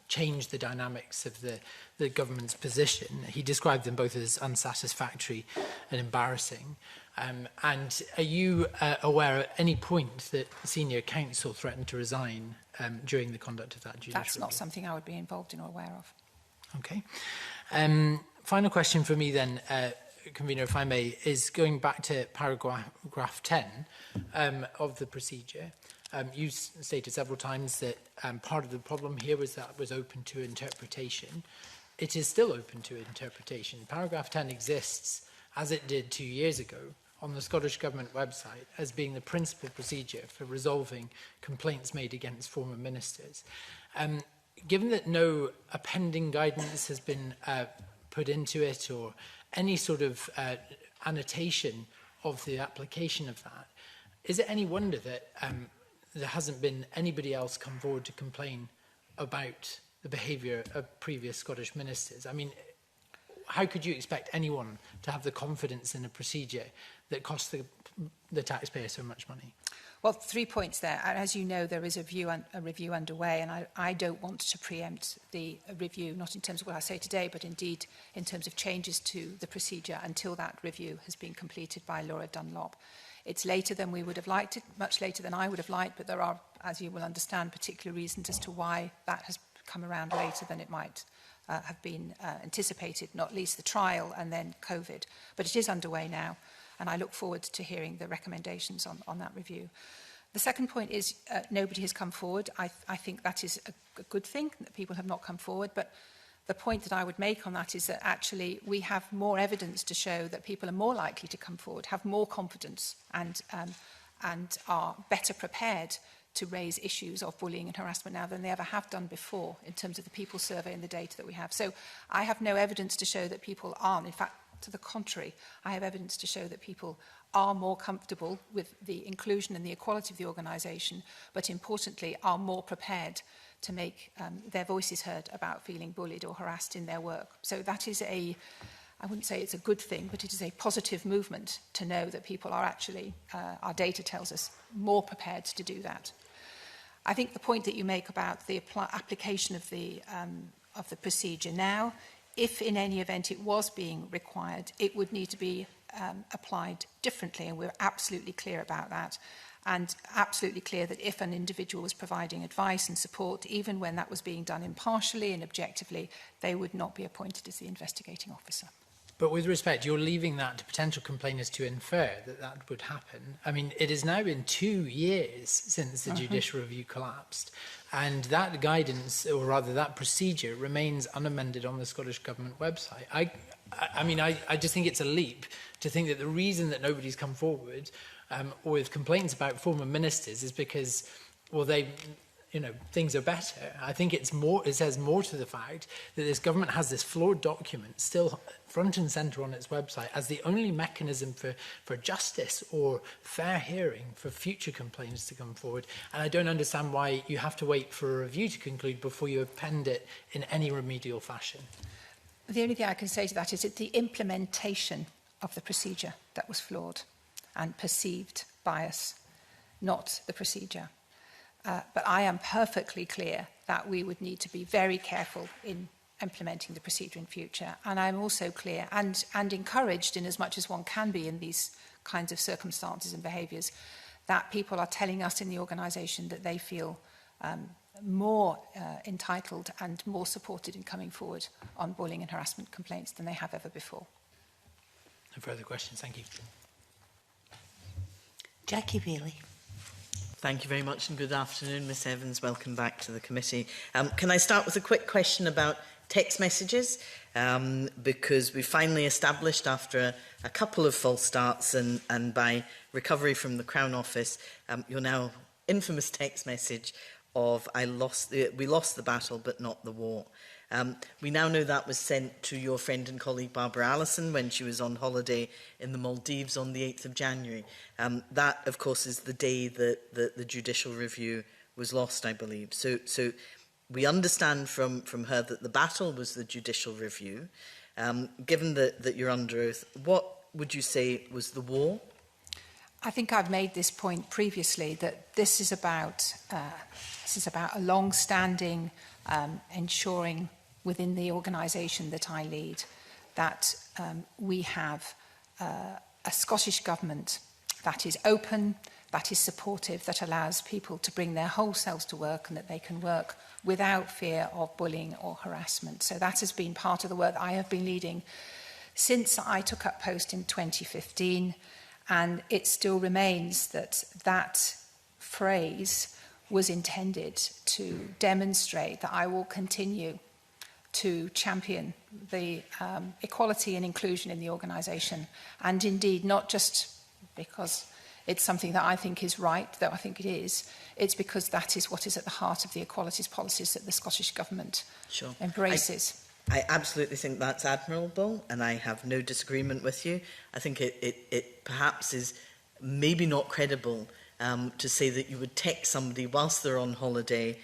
changed the dynamics of the government's position. He described them both as unsatisfactory and embarrassing. And are you aware at any point that senior counsel threatened to resign during the conduct of that judicial review? That's not something I would be involved in or aware of. Okay. Final question for me then, Convener, if I may, is going back to paragraph 10 of the procedure. You stated several times that part of the problem here was that it was open to interpretation. It is still open to interpretation. Paragraph 10 exists, as it did 2 years ago, on the Scottish Government website as being the principal procedure for resolving complaints made against former ministers. Given that no appending guidance has been put into it or any sort of annotation of the application of that, is it any wonder that there hasn't been anybody else come forward to complain about the behaviour of previous Scottish ministers? I mean, how could you expect anyone to have the confidence in a procedure that costs the taxpayer so much money? Well, 3 points there. As you know, there is a review underway, and I don't want to preempt the review, not in terms of what I say today, but indeed in terms of changes to the procedure until that review has been completed by Laura Dunlop. It's later than we would have liked it, much later than I would have liked, but there are, as you will understand, particular reasons as to why that has come around later than it might have been anticipated, not least the trial and then COVID. But it is underway now, and I look forward to hearing the recommendations on that review. The second point is nobody has come forward. I think that is a good thing, that people have not come forward, but the point that I would make on that is that actually we have more evidence to show that people are more likely to come forward, have more confidence and are better prepared to raise issues of bullying and harassment now than they ever have done before in terms of the people survey and the data that we have. So I have no evidence to show that people aren't. In fact, to the contrary, I have evidence to show that people are more comfortable with the inclusion and the equality of the organisation, but importantly are more prepared to make their voices heard about feeling bullied or harassed in their work. So that is I wouldn't say it's a good thing, but it is a positive movement to know that people are actually, our data tells us, more prepared to do that. I think the point that you make about the application of the procedure now, if in any event it was being required, it would need to be applied differently, and we're absolutely clear about that. And absolutely clear that if an individual was providing advice and support, even when that was being done impartially and objectively, they would not be appointed as the investigating officer. But with respect, you're leaving that to potential complainants to infer that that would happen. I mean, it has now been 2 years since the judicial review collapsed, and that guidance, or rather that procedure, remains unamended on the Scottish Government website. I mean, I just think it's a leap to think that the reason that nobody's come forward with complaints about former ministers is because, well, things are better. I think it says more to the fact that this government has this flawed document still front and centre on its website as the only mechanism for justice or fair hearing for future complaints to come forward. And I don't understand why you have to wait for a review to conclude before you append it in any remedial fashion. The only thing I can say to that is it's the implementation of the procedure that was flawed and perceived bias, not the procedure. But I am perfectly clear that we would need to be very careful in implementing the procedure in future. And I'm also clear and encouraged, in as much as one can be in these kinds of circumstances and behaviours, that people are telling us in the organisation that they feel more entitled and more supported in coming forward on bullying and harassment complaints than they have ever before. No further questions. Thank you. Jackie Bailey. Thank you very much and good afternoon, Miss Evans. Welcome back to the committee. Can I start with a quick question about text messages? Because we finally established after a couple of false starts and by recovery from the Crown Office, your now infamous text message of we lost the battle but not the war. We now know that was sent to your friend and colleague Barbara Allison when she was on holiday in the Maldives on the 8th of January. That, of course, is the day that the judicial review was lost, I believe. So we understand from her that the battle was the judicial review. Given that you're under oath, what would you say was the war? I think I've made this point previously, that this is about a long-standing ensuring within the organisation that I lead that we have a Scottish Government that is open, that is supportive, that allows people to bring their whole selves to work and that they can work without fear of bullying or harassment. So that has been part of the work that I have been leading since I took up post in 2015, and it still remains that phrase was intended to demonstrate that I will continue to champion the equality and inclusion in the organisation, and indeed not just because it's something that I think is right, though I think it is, it's because that is what is at the heart of the equalities policies that the Scottish Government embraces. I absolutely think that's admirable, and I have no disagreement with you. I think it perhaps is maybe not credible to say that you would text somebody whilst they're on holiday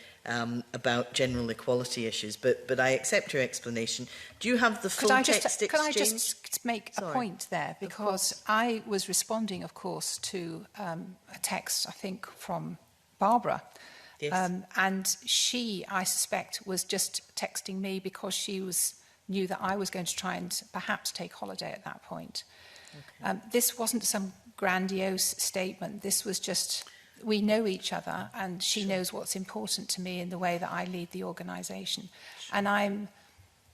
about general equality issues, but I accept your explanation. Do you have the full text exchange? Could I just make a point there? Because I was responding, of course, to a text, I think, from Barbara. Yes. And she, I suspect, was just texting me because she knew that I was going to try and perhaps take holiday at that point. Okay. This wasn't some grandiose statement. This was just, we know each other, and she knows what's important to me in the way that I lead the organisation. And I'm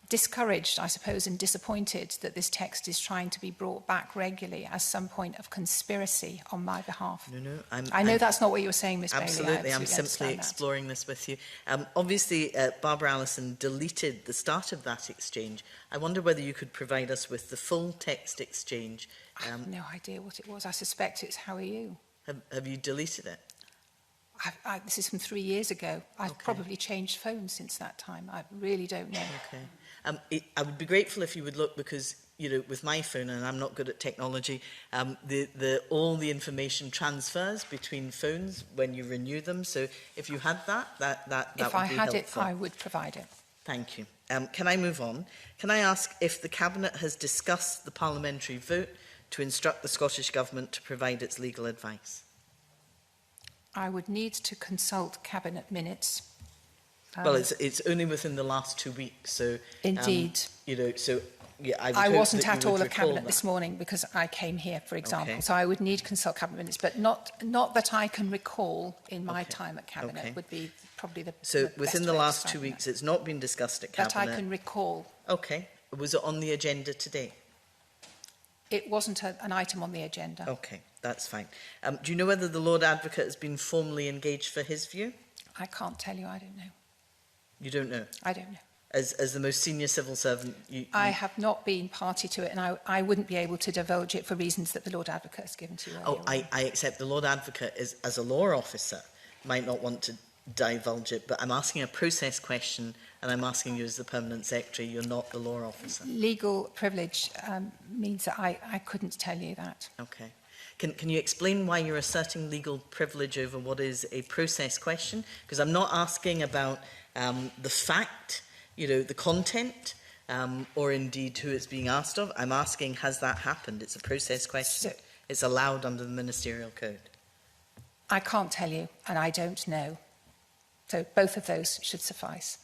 discouraged, I suppose, and disappointed that this text is trying to be brought back regularly as some point of conspiracy on my behalf. No, I know that's not what you were saying, Ms. Bailey. Absolutely, I'm simply exploring this with you. Obviously, Barbara Allison deleted the start of that exchange. I wonder whether you could provide us with the full text exchange. I have no idea what it was. I suspect it's "How are you?" Have you deleted it? This is from 3 years ago. I've probably changed phones since that time. I really don't know. Okay. I would be grateful if you would look, because, you know, with my phone, and I'm not good at technology, all the information transfers between phones when you renew them. So if you had that would be helpful. If I had it, I would provide it. Thank you. Can I move on? Can I ask if the Cabinet has discussed the parliamentary vote to instruct the Scottish Government to provide its legal advice? I would need to consult Cabinet minutes. Well, it's only within the last 2 weeks, so indeed, you know. So yeah, I wasn't at all of Cabinet this morning because I came here, for example. Okay. So I would need to consult Cabinet minutes, but not that I can recall in my time at Cabinet. Would be probably the so the within best the way last of 2 weeks, that. it's not been discussed at Cabinet. That I can recall. Okay, was it on the agenda today? It wasn't an item on the agenda. Okay, that's fine. Do you know whether the Lord Advocate has been formally engaged for his view? I can't tell you. I don't know. You don't know? I don't know. As the most senior civil servant, I have not been party to it, and I wouldn't be able to divulge it for reasons that the Lord Advocate has given to you earlier. Oh, I accept the Lord Advocate is, as a law officer, might not want to divulge it, but I'm asking a process question, and I'm asking you as the Permanent Secretary. You're not the law officer. Legal privilege means that I couldn't tell you that. Okay. Can you explain why you're asserting legal privilege over what is a process question? Because I'm not asking about the fact, you know, the content, or indeed who it's being asked of. I'm asking, has that happened? It's a process question. So, it's allowed under the Ministerial Code. I can't tell you, and I don't know. So both of those should suffice.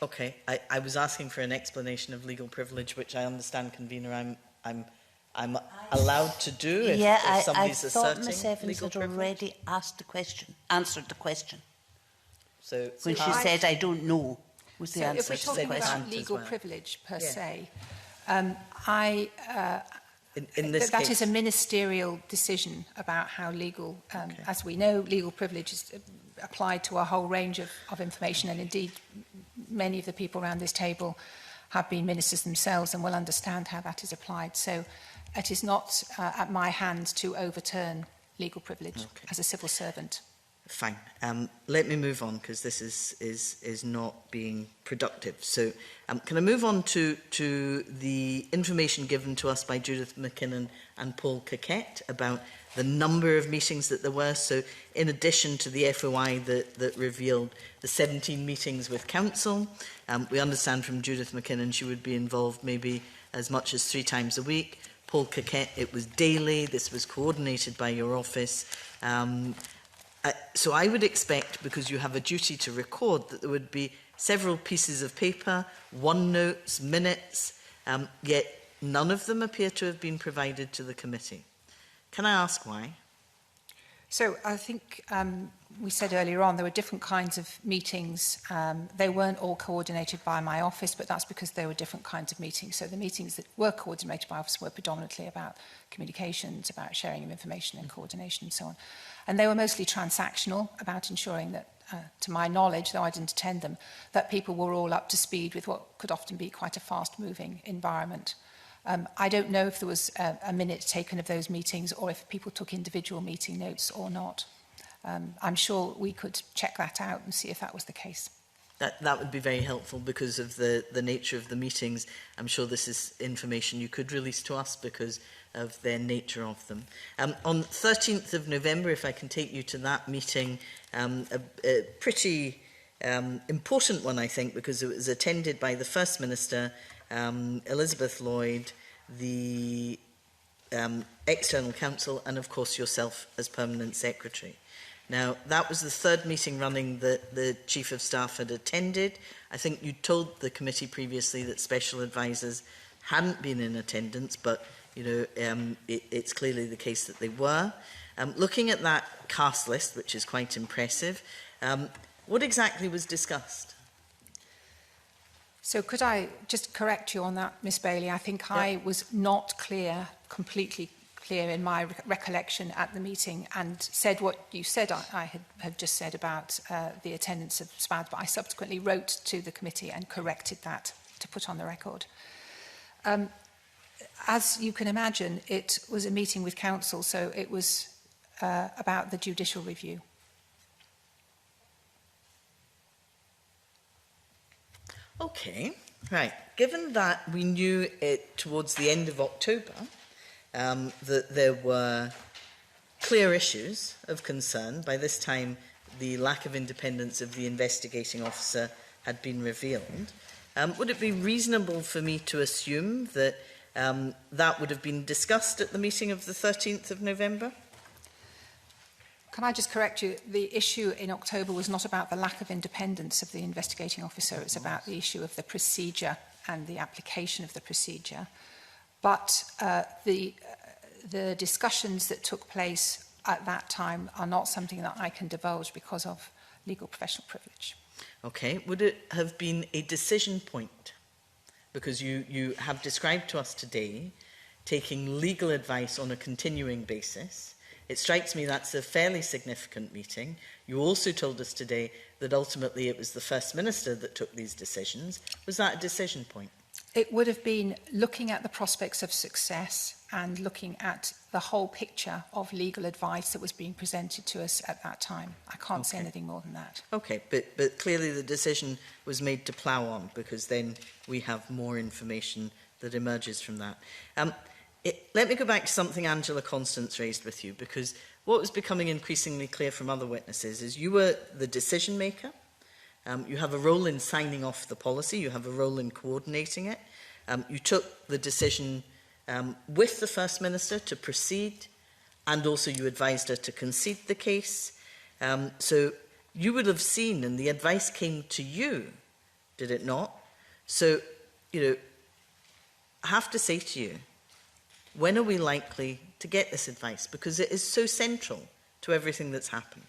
Okay. I was asking for an explanation of legal privilege, which I understand, convener, I'm allowed to do if, if somebody's I thought asserting Ms Evans legal had privilege. already asked the question, answered the question. So When she said, I don't know, was the So answer if we're to the talking question. about legal well. privilege per Yeah. se, in this that case, is a ministerial decision about how legal, as we know, legal privilege is applied to a whole range of information, and indeed many of the people around this table have been ministers themselves and will understand how that is applied. So it is not at my hand to overturn legal privilege as a civil servant. Fine. Let me move on, because this is not being productive. So can I move on to the information given to us by Judith McKinnon and Paul Coquette about the number of meetings that there were? So in addition to the FOI that revealed the 17 meetings with Council, we understand from Judith McKinnon she would be involved maybe as much as 3 times a week. Paul Coquette, it was daily. This was coordinated by your office. So I would expect, because you have a duty to record, that there would be several pieces of paper, OneNotes, minutes, yet none of them appear to have been provided to the committee. Can I ask why? So I think we said earlier on there were different kinds of meetings. They weren't all coordinated by my office, but that's because there were different kinds of meetings. So the meetings that were coordinated by office were predominantly about communications, about sharing of information and coordination and so on. And they were mostly transactional, about ensuring that, to my knowledge, though I didn't attend them, that people were all up to speed with what could often be quite a fast-moving environment. I don't know if there was a minute taken of those meetings or if people took individual meeting notes or not. I'm sure we could check that out and see if that was the case. That would be very helpful because of the nature of the meetings. I'm sure this is information you could release to us because of their nature of them. On 13th of November, if I can take you to that meeting, a pretty important one, I think, because it was attended by the First Minister, Elizabeth Lloyd, the External Counsel, and of course yourself as Permanent Secretary. Now, that was the 3rd meeting running that the Chief of Staff had attended. I think you told the committee previously that special advisors hadn't been in attendance, but you know, it's clearly the case that they were. Looking at that cast list, which is quite impressive, what exactly was discussed? So could I just correct you on that, Miss Bailey? I think I was not completely clear in my recollection at the meeting and said what you said I had just said about the attendance of SPAD, but I subsequently wrote to the committee and corrected that to put on the record. As you can imagine, it was a meeting with Council, so it was about the judicial review. Okay, right. Given that we knew it towards the end of October that there were clear issues of concern, by this time the lack of independence of the investigating officer had been revealed, would it be reasonable for me to assume that that would have been discussed at the meeting of the 13th of November? Can I just correct you? The issue in October was not about the lack of independence of the investigating officer. It's about the issue of the procedure and the application of the procedure. But the discussions that took place at that time are not something that I can divulge because of legal professional privilege. Okay. Would it have been a decision point? Because you have described to us today taking legal advice on a continuing basis. It strikes me that's a fairly significant meeting. You also told us today that ultimately it was the First Minister that took these decisions. Was that a decision point? It would have been looking at the prospects of success and looking at the whole picture of legal advice that was being presented to us at that time. I can't say anything more than that. Okay, but clearly the decision was made to plough on because then we have more information that emerges from that. Let me go back to something Angela Constance raised with you, because what was becoming increasingly clear from other witnesses is you were the decision maker. You have a role in signing off the policy. You have a role in coordinating it. You took the decision with the First Minister to proceed, and also you advised her to concede the case. So you would have seen, and the advice came to you, did it not? So, you know, I have to say to you, when are we likely to get this advice? Because it is so central to everything that's happened.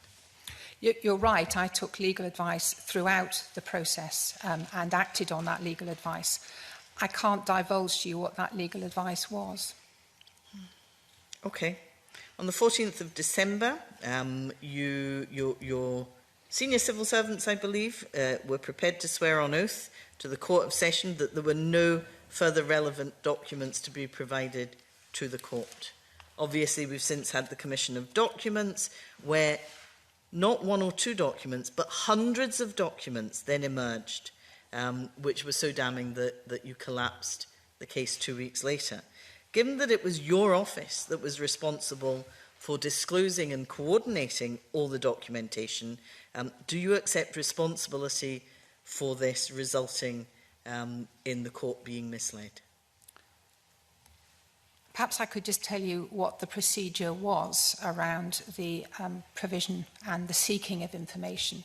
You're right, I took legal advice throughout the process and acted on that legal advice. I can't divulge to you what that legal advice was. Okay. On the 14th of December, your senior civil servants, I believe, were prepared to swear on oath to the Court of Session that there were no further relevant documents to be provided to the court. Obviously, we've since had the Commission of Documents where not one or two documents, but hundreds of documents then emerged, which was so damning that you collapsed the case 2 weeks later. Given that it was your office that was responsible for disclosing and coordinating all the documentation, do you accept responsibility for this resulting in the court being misled? Perhaps I could just tell you what the procedure was around the provision and the seeking of information.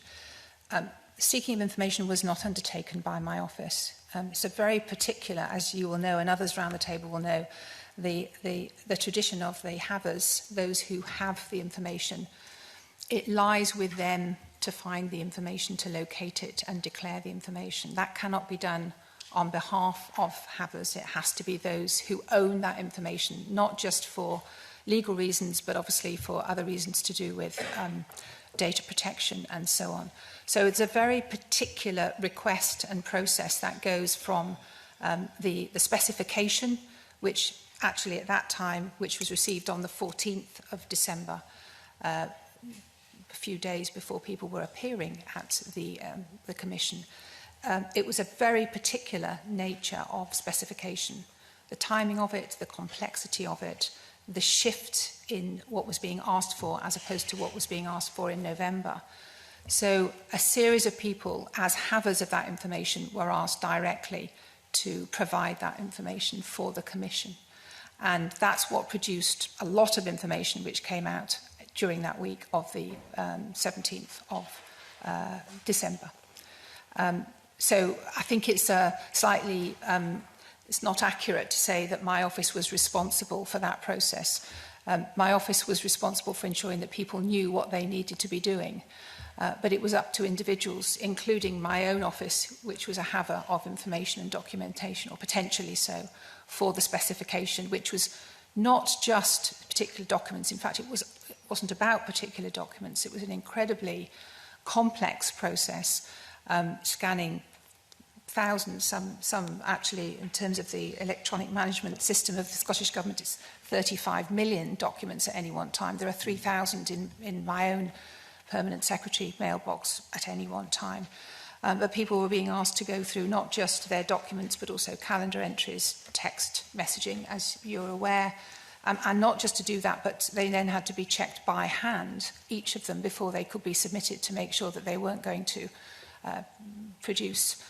Seeking of information was not undertaken by my office. It's a very particular, as you will know and others around the table will know, the tradition of the havers, those who have the information. It lies with them to find the information, to locate it and declare the information. That cannot be done on behalf of havers. It has to be those who own that information, not just for legal reasons, but obviously for other reasons to do with data protection and so on. So it's a very particular request and process that goes from the specification, which actually at that time, which was received on the 14th of December, a few days before people were appearing at the Commission. It was a very particular nature of specification. The timing of it, the complexity of it, the shift in what was being asked for as opposed to what was being asked for in November. So a series of people, as havers of that information, were asked directly to provide that information for the Commission. And that's what produced a lot of information which came out during that week of the 17th of December. So I think it's slightly, it's not accurate to say that my office was responsible for that process. My office was responsible for ensuring that people knew what they needed to be doing. But it was up to individuals, including my own office, which was a haver of information and documentation, or potentially so, for the specification, which was not just particular documents. In fact, it wasn't about particular documents. It was an incredibly complex process, scanning thousands, some actually, in terms of the electronic management system of the Scottish Government, it's 35 million documents at any one time. There are 3,000 in my own permanent secretary mailbox at any one time. But people were being asked to go through not just their documents, but also calendar entries, text messaging, as you're aware, and not just to do that, but they then had to be checked by hand, each of them, before they could be submitted, to make sure that they weren't going to produce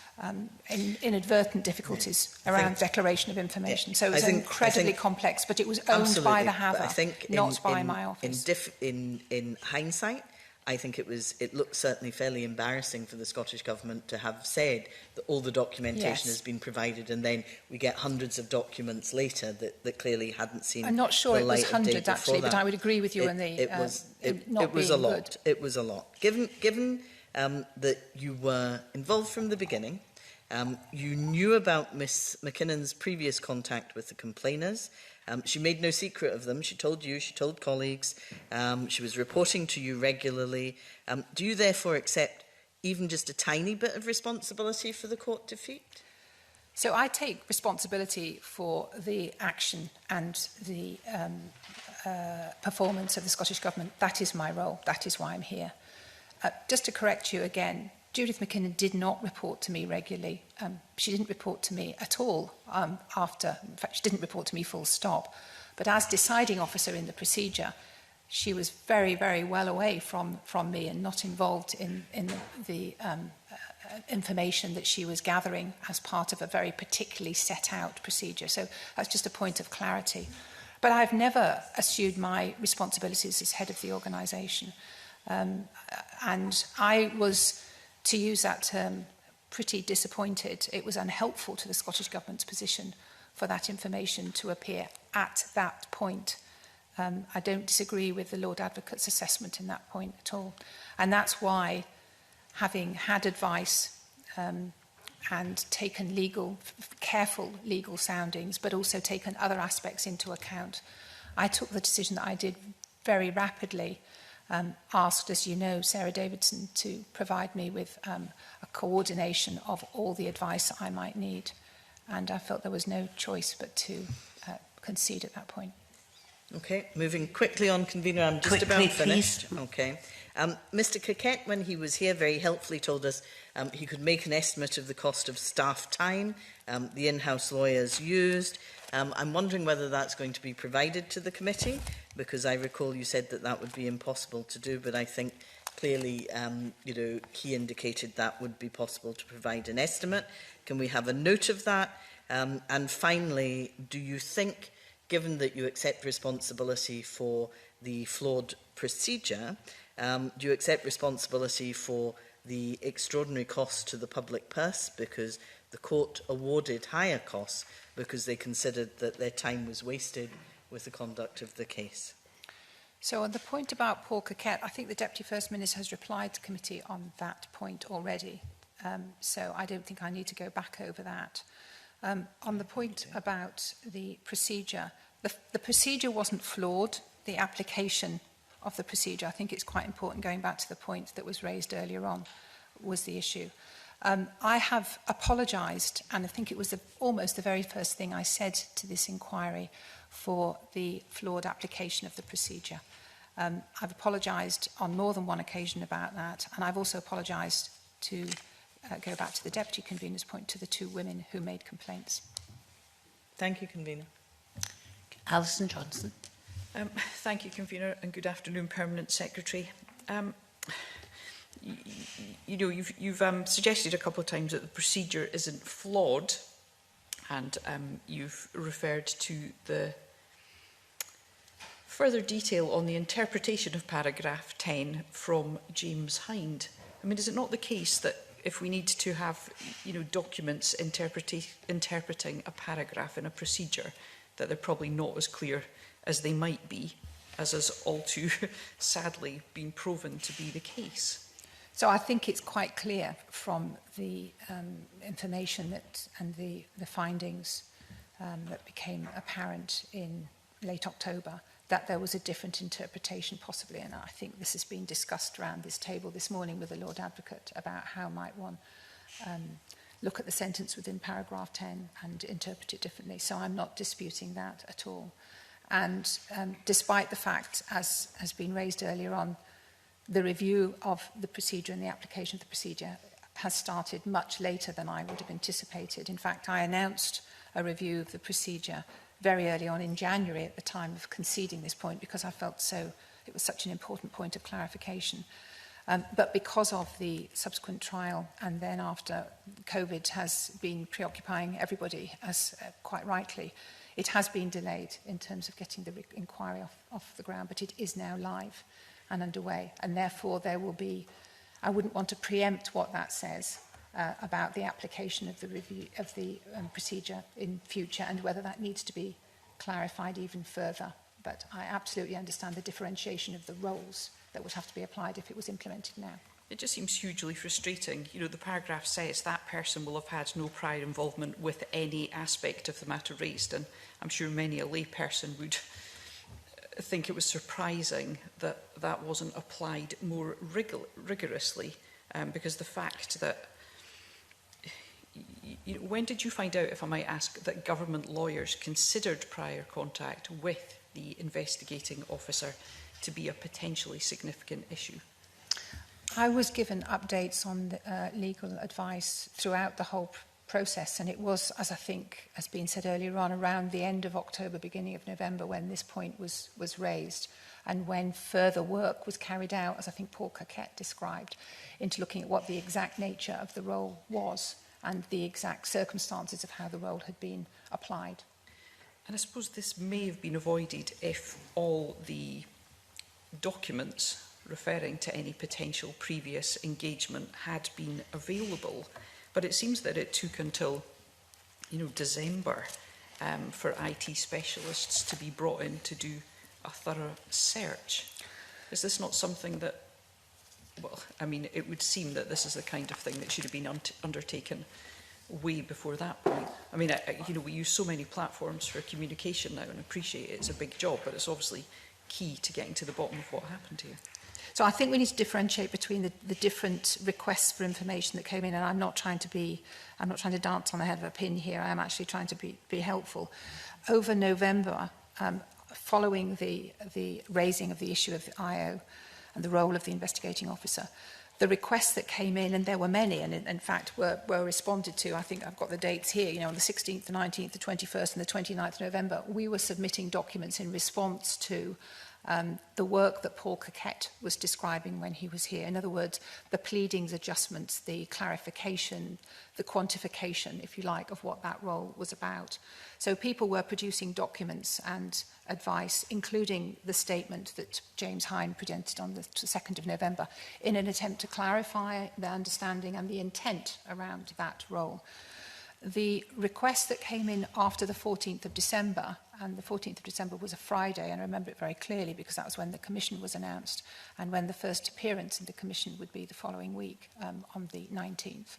inadvertent difficulties around declaration of information. So it was incredibly complex, but it was owned by the haver, not by my office. In hindsight, I think it looked certainly fairly embarrassing for the Scottish Government to have said that all the documentation has been provided, and then we get hundreds of documents later that clearly hadn't seen the light of day. I'm not sure it was hundreds actually, but I would agree with you on the it was a lot. It was a lot. Given that you were involved from the beginning, you knew about Miss McKinnon's previous contact with the complainers. She made no secret of them. She told you, she told colleagues. She was reporting to you regularly. Do you therefore accept even just a tiny bit of responsibility for the court defeat? So I take responsibility for the action and the performance of the Scottish Government. That is my role. That is why I'm here. Just to correct you again, Judith McKinnon did not report to me regularly. She didn't report to me at all after. In fact, she didn't report to me full stop. But as deciding officer in the procedure, she was very, very well away from me and not involved in the information that she was gathering as part of a very particularly set out procedure. So that's just a point of clarity. But I've never assumed my responsibilities as head of the organisation. And I was, to use that term, pretty disappointed. It was unhelpful to the Scottish Government's position for that information to appear at that point. I don't disagree with the Lord Advocate's assessment in that point at all. And that's why, having had advice and taken careful legal soundings, but also taken other aspects into account, I took the decision that I did very rapidly. Asked, as you know, Sarah Davidson to provide me with a coordination of all the advice I might need. And I felt there was no choice but to concede at that point. Okay, moving quickly on, Convener, I'm just Quickly, about finished. Okay. Mr Coquette, when he was here, very helpfully told us he could make an estimate of the cost of staff time, the in-house lawyers used. I'm wondering whether that's going to be provided to the committee, because I recall you said that that would be impossible to do, but I think clearly, you know, he indicated that would be possible to provide an estimate. Can we have a note of that? And finally, do you think, given that you accept responsibility for the flawed procedure, do you accept responsibility for the extraordinary costs to the public purse, because the court awarded higher costs because they considered that their time was wasted with the conduct of the case? So on the point about Paul Coquette, I think the Deputy First Minister has replied to committee on that point already. So I don't think I need to go back over that. On the point about the procedure, the procedure wasn't flawed. The application of the procedure, I think it's quite important, going back to the point that was raised earlier on, was the issue. I have apologised, and I think it was almost the very first thing I said to this inquiry, for the flawed application of the procedure. I've apologised on more than one occasion about that, and I've also apologised, to go back to the Deputy Convener's point, to the two women who made complaints. Thank you, Convener. Alison Johnson. Thank you, Convener, and good afternoon, Permanent Secretary. You know, you've suggested a couple of times that the procedure isn't flawed, and you've referred to the further detail on the interpretation of paragraph 10 from James Hind. I mean, is it not the case that if we need to have, you know, documents interpreting a paragraph in a procedure, that they're probably not as clear as they might be, as has all too sadly been proven to be the case? So I think it's quite clear from the information and the findings that became apparent in late October, that there was a different interpretation possibly, and I think this has been discussed around this table this morning with the Lord Advocate about how might one look at the sentence within paragraph 10 and interpret it differently. So I'm not disputing that at all. And despite the fact, as has been raised earlier on, the review of the procedure and the application of the procedure has started much later than I would have anticipated. In fact, I announced a review of the procedure very early on in January at the time of conceding this point, because I felt it was such an important point of clarification. But because of the subsequent trial, and then after COVID has been preoccupying everybody, as quite rightly, it has been delayed in terms of getting the inquiry off the ground, but it is now live and underway, and therefore there will be, I wouldn't want to preempt what that says about the application of the review of the procedure in future, and whether that needs to be clarified even further. But I absolutely understand the differentiation of the roles that would have to be applied if it was implemented now. It just seems hugely frustrating. You know, the paragraph says that person will have had no prior involvement with any aspect of the matter raised, and I'm sure many a lay person would think it was surprising that that wasn't applied more rigorously, because the fact that, you know, when did you find out, if I might ask, that government lawyers considered prior contact with the investigating officer to be a potentially significant issue? I was given updates on the, legal advice throughout the whole process, and it was, as I think has been said earlier on, around the end of October, beginning of November, when this point was raised, and when further work was carried out, as I think Paul Coquette described, into looking at what the exact nature of the role was and the exact circumstances of how the role had been applied. And I suppose this may have been avoided if all the documents referring to any potential previous engagement had been available. But it seems that it took until, you know, December for IT specialists to be brought in to do a thorough search. Is this not something that, well, I mean, it would seem that this is the kind of thing that should have been undertaken way before that point. I mean, you know, we use so many platforms for communication now, and appreciate it's a big job, but it's obviously key to getting to the bottom of what happened here. So I think we need to differentiate between the different requests for information that came in, and I'm not trying to dance on the head of a pin here. I am actually trying to be helpful. Over November, following the raising of the issue of the IO and the role of the investigating officer, the requests that came in, and there were many, and in fact were responded to. I think I've got the dates here, you know, on the 16th, the 19th, the 21st and the 29th of November, we were submitting documents in response to the work that Paul Coquette was describing when he was here. In other words, the pleadings, adjustments, the clarification, the quantification, if you like, of what that role was about. So people were producing documents and advice, including the statement that James Hine presented on the 2nd of November, in an attempt to clarify the understanding and the intent around that role. The request that came in after the 14th of December, and the 14th of December was a Friday, and I remember it very clearly because that was when the Commission was announced and when the first appearance in the Commission would be the following week on the 19th.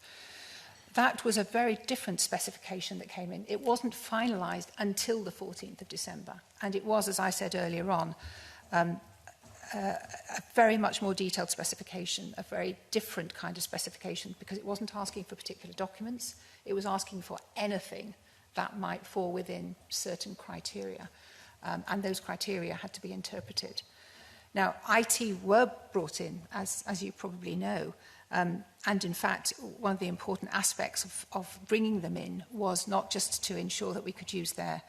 That was a very different specification that came in. It wasn't finalised until the 14th of December, and it was, as I said earlier on, a very much more detailed specification, a very different kind of specification, because it wasn't asking for particular documents, it was asking for anything that might fall within certain criteria, and those criteria had to be interpreted. Now, IT were brought in, as you probably know, and in fact, one of the important aspects of bringing them in was not just to ensure that we could use their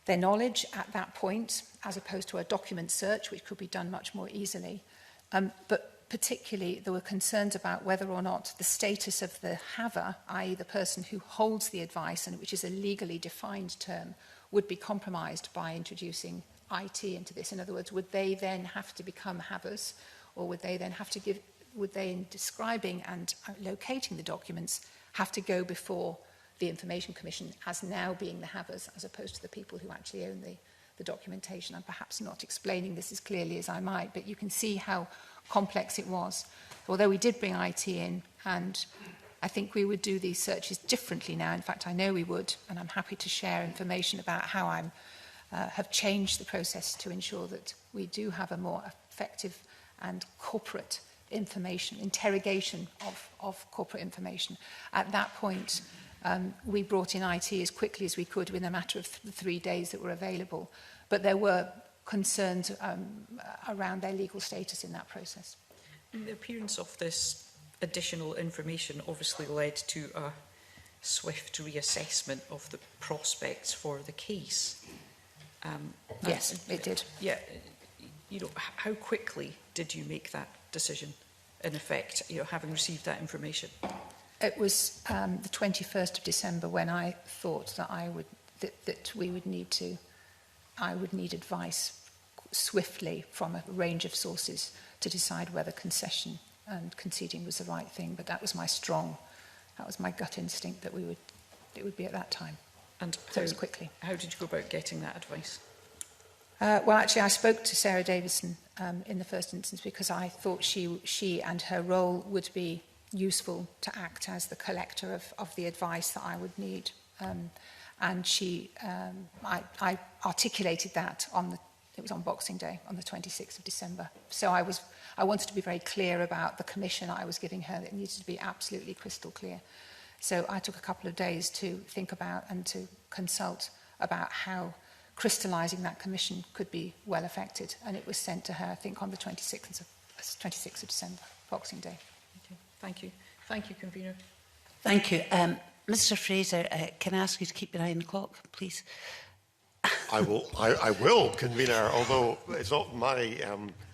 knowledge at that point, as opposed to a document search, which could be done much more easily. But particularly, there were concerns about whether or not the status of the haver, i.e. the person who holds the advice, and which is a legally defined term, would be compromised by introducing IT into this. In other words, would they then have to become havers, or would they then have to give, would they, in describing and locating the documents, have to go before the Information Commission as now being the havers, as opposed to the people who actually own the documentation? I'm perhaps not explaining this as clearly as I might, but you can see how complex it was. Although we did bring IT in, and I think we would do these searches differently now. In fact, I know we would, and I'm happy to share information about how I have changed the process to ensure that we do have a more effective and corporate information, interrogation of corporate information. At that point, we brought in IT as quickly as we could within a matter of the 3 days that were available. But there were concerns around their legal status in that process. The appearance of this additional information obviously led to a swift reassessment of the prospects for the case. Yes, it did. Yeah, you know, how quickly did you make that decision, in effect, you know, having received that information? It was the 21st of December when I thought that I would need advice swiftly from a range of sources to decide whether concession and conceding was the right thing. But that was my gut instinct that it would be at that time. And so it was quickly. How did you go about getting that advice? Well, actually, I spoke to Sarah Davison in the first instance because I thought she and her role would be useful to act as the collector of the advice that I would need. And I articulated that it was on Boxing Day, on the 26th of December. So I wanted to be very clear about the commission I was giving her. It needed to be absolutely crystal clear. So I took a couple of days to think about and to consult about how crystallising that commission could be well affected. And it was sent to her, I think, on the 26th of December, Boxing Day. Okay. Thank you. Thank you, Convener. Thank you. Mr Fraser, can I ask you to keep your eye on the clock, please? I will, Convener, although it's not my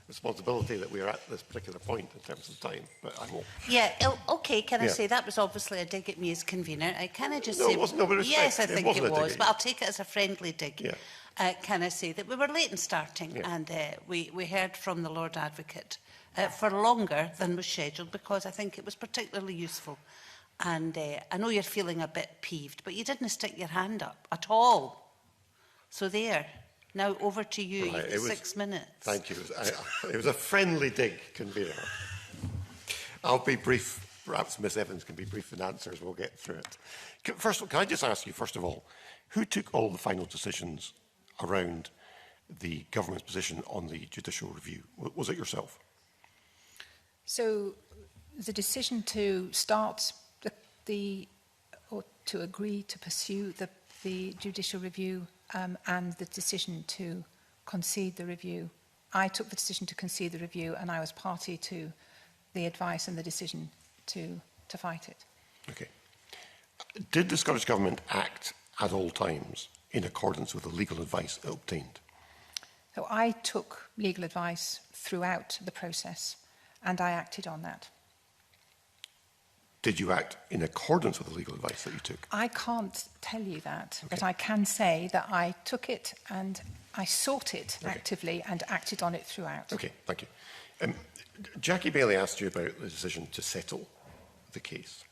responsibility that we are at this particular point in terms of time, but I will. Yeah, okay, can I say that was obviously a dig at me as convener. Can I just say... it wasn't, no, but yes, I think it was, but I'll take it as a friendly dig. Yeah. Can I say that we were late in starting, and we heard from the Lord Advocate for longer than was scheduled, because I think it was particularly useful. And I know you're feeling a bit peeved, but you didn't stick your hand up at all. So there. Now over to you. Right, You've got 6 minutes. Thank you. It was a friendly dig, Convener. I'll be brief. Perhaps Miss Evans can be brief in answers. We'll get through it. First of all, can I just ask you, first of all, who took all the final decisions around the government's position on the judicial review? Was it yourself? So the decision to start or to agree to pursue the judicial review and the decision to concede the review. I took the decision to concede the review, and I was party to the advice and the decision to fight it. Okay. Did the Scottish Government act at all times in accordance with the legal advice it obtained? So I took legal advice throughout the process, and I acted on that. Did you act in accordance with the legal advice that you took? I can't tell you that, Okay. but I can say that I took it and I sought it actively and acted on it throughout. Okay, thank you. Jackie Bailey asked you about the decision to settle the case.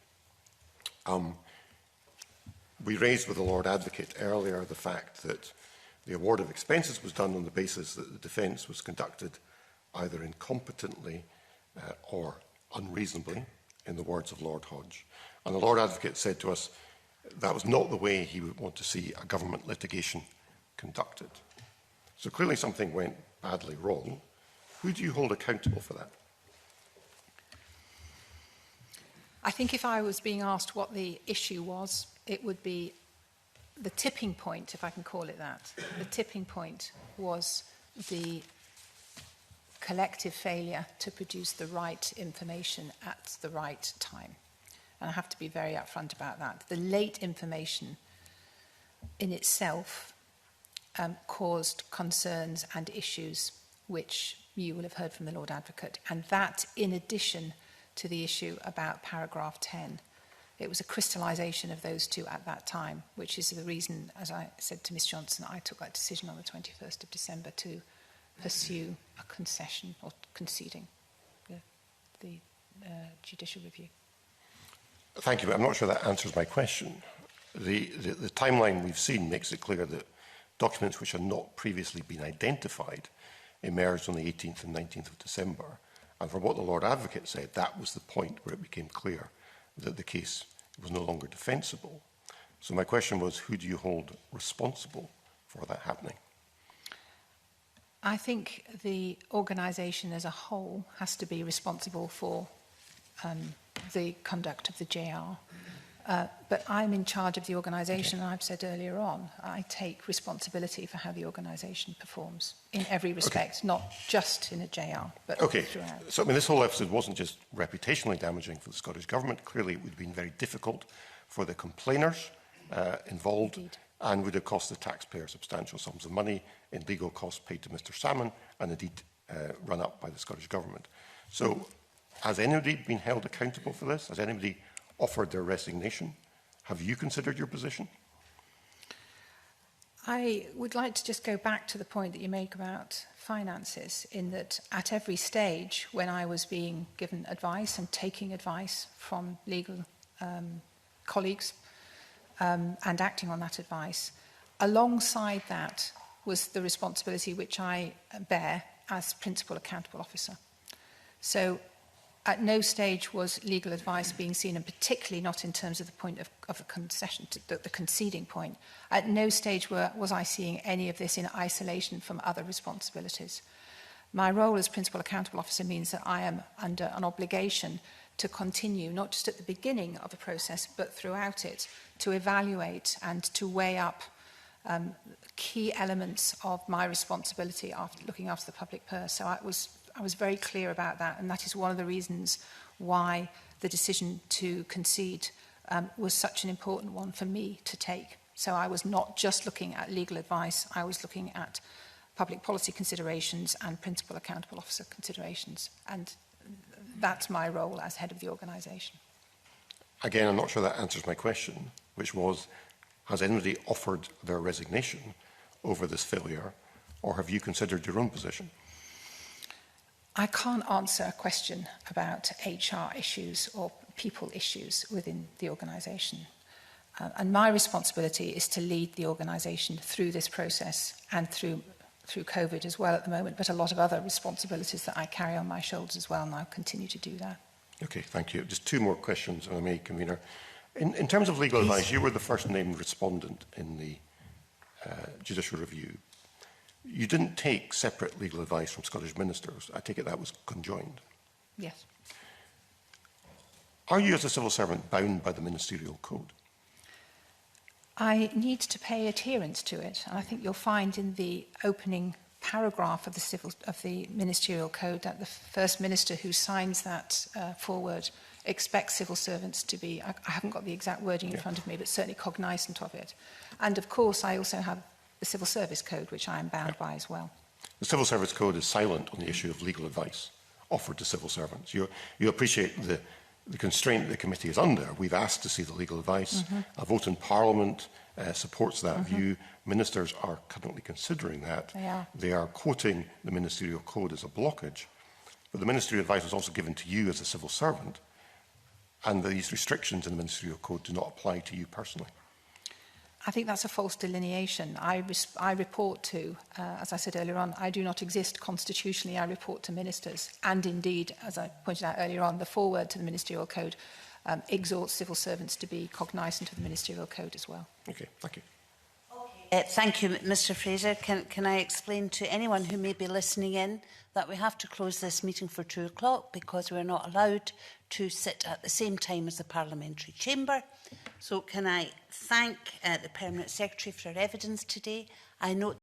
We raised with the Lord Advocate earlier the fact that the award of expenses was done on the basis that the defence was conducted either incompetently or unreasonably, in the words of Lord Hodge. And the Lord Advocate said to us that was not the way he would want to see a government litigation conducted. So clearly something went badly wrong. Who do you hold accountable for that? I think if I was being asked what the issue was, it would be the tipping point, if I can call it that. The tipping point was the collective failure to produce the right information at the right time. And I have to be very upfront about that. The late information in itself caused concerns and issues which you will have heard from the Lord Advocate. And that, in addition to the issue about paragraph 10, it was a crystallisation of those two at that time, which is the reason, as I said to Ms Johnson, I took that decision on the 21st of December to pursue a concession or conceding the judicial review. Thank you, but I'm not sure that answers my question. The timeline we've seen makes it clear that documents which had not previously been identified emerged on the 18th and 19th of December. And from what the Lord Advocate said, that was the point where it became clear that the case was no longer defensible. So my question was, who do you hold responsible for that happening? I think the organisation as a whole has to be responsible for the conduct of the JR. But I'm in charge of the organisation, and I've said earlier on, I take responsibility for how the organisation performs in every respect, not just in a JR, but throughout. So, I mean, this whole episode wasn't just reputationally damaging for the Scottish Government. Clearly, it would have been very difficult for the complainers involved. Indeed. And would have cost the taxpayer substantial sums of money in legal costs paid to Mr Salmon and indeed run up by the Scottish Government. So, has anybody been held accountable for this? Has anybody offered their resignation? Have you considered your position? I would like to just go back to the point that you make about finances, in that at every stage when I was being given advice and taking advice from legal colleagues and acting on that advice, alongside that was the responsibility which I bear as Principal Accountable Officer. So at no stage was legal advice being seen, and particularly not in terms of the point of the concession, the conceding point. At no stage was I seeing any of this in isolation from other responsibilities. My role as Principal Accountable Officer means that I am under an obligation to continue, not just at the beginning of a process, but throughout it, to evaluate and to weigh up key elements of my responsibility after looking after the public purse. So I was very clear about that, and that is one of the reasons why the decision to concede was such an important one for me to take. So I was not just looking at legal advice, I was looking at public policy considerations and Principal Accountable Officer considerations, and that's my role as head of the organisation. Again, I'm not sure that answers my question, which was, has anybody offered their resignation over this failure, or have you considered your own position? I can't answer a question about HR issues or people issues within the organisation. And my responsibility is to lead the organisation through this process and through COVID as well at the moment, but a lot of other responsibilities that I carry on my shoulders as well, and I'll continue to do that. Okay, thank you. Just two more questions, if I may, Convener. In terms of legal advice, you were the first named respondent in the judicial review. You didn't take separate legal advice from Scottish ministers. I take it that was conjoined. Yes. Are you, as a civil servant, bound by the ministerial code? I need to pay adherence to it, and I think you'll find in the opening paragraph of the ministerial code that the first minister who signs that forward expects civil servants to be, I haven't got the exact wording in front of me, but certainly cognizant of it. And of course, I also have the Civil Service Code, which I am bound by as well. The Civil Service Code is silent on the issue of legal advice offered to civil servants. You appreciate the constraint that the committee is under. We've asked to see the legal advice. A vote in Parliament supports that view. Ministers are currently considering that. They are quoting the ministerial code as a blockage. But the ministerial advice was also given to you as a civil servant, and these restrictions in the ministerial code do not apply to you personally. I think that's a false delineation. I report to, as I said earlier on, I do not exist constitutionally. I report to ministers. And indeed, as I pointed out earlier on, the foreword to the ministerial code exhorts civil servants to be cognizant of the ministerial code as well. Okay, thank you. Thank you, Mr Fraser. Can I explain to anyone who may be listening in that we have to close this meeting for 2 o'clock because we're not allowed to sit at the same time as the Parliamentary Chamber. So can I thank the Permanent Secretary for her evidence today. I note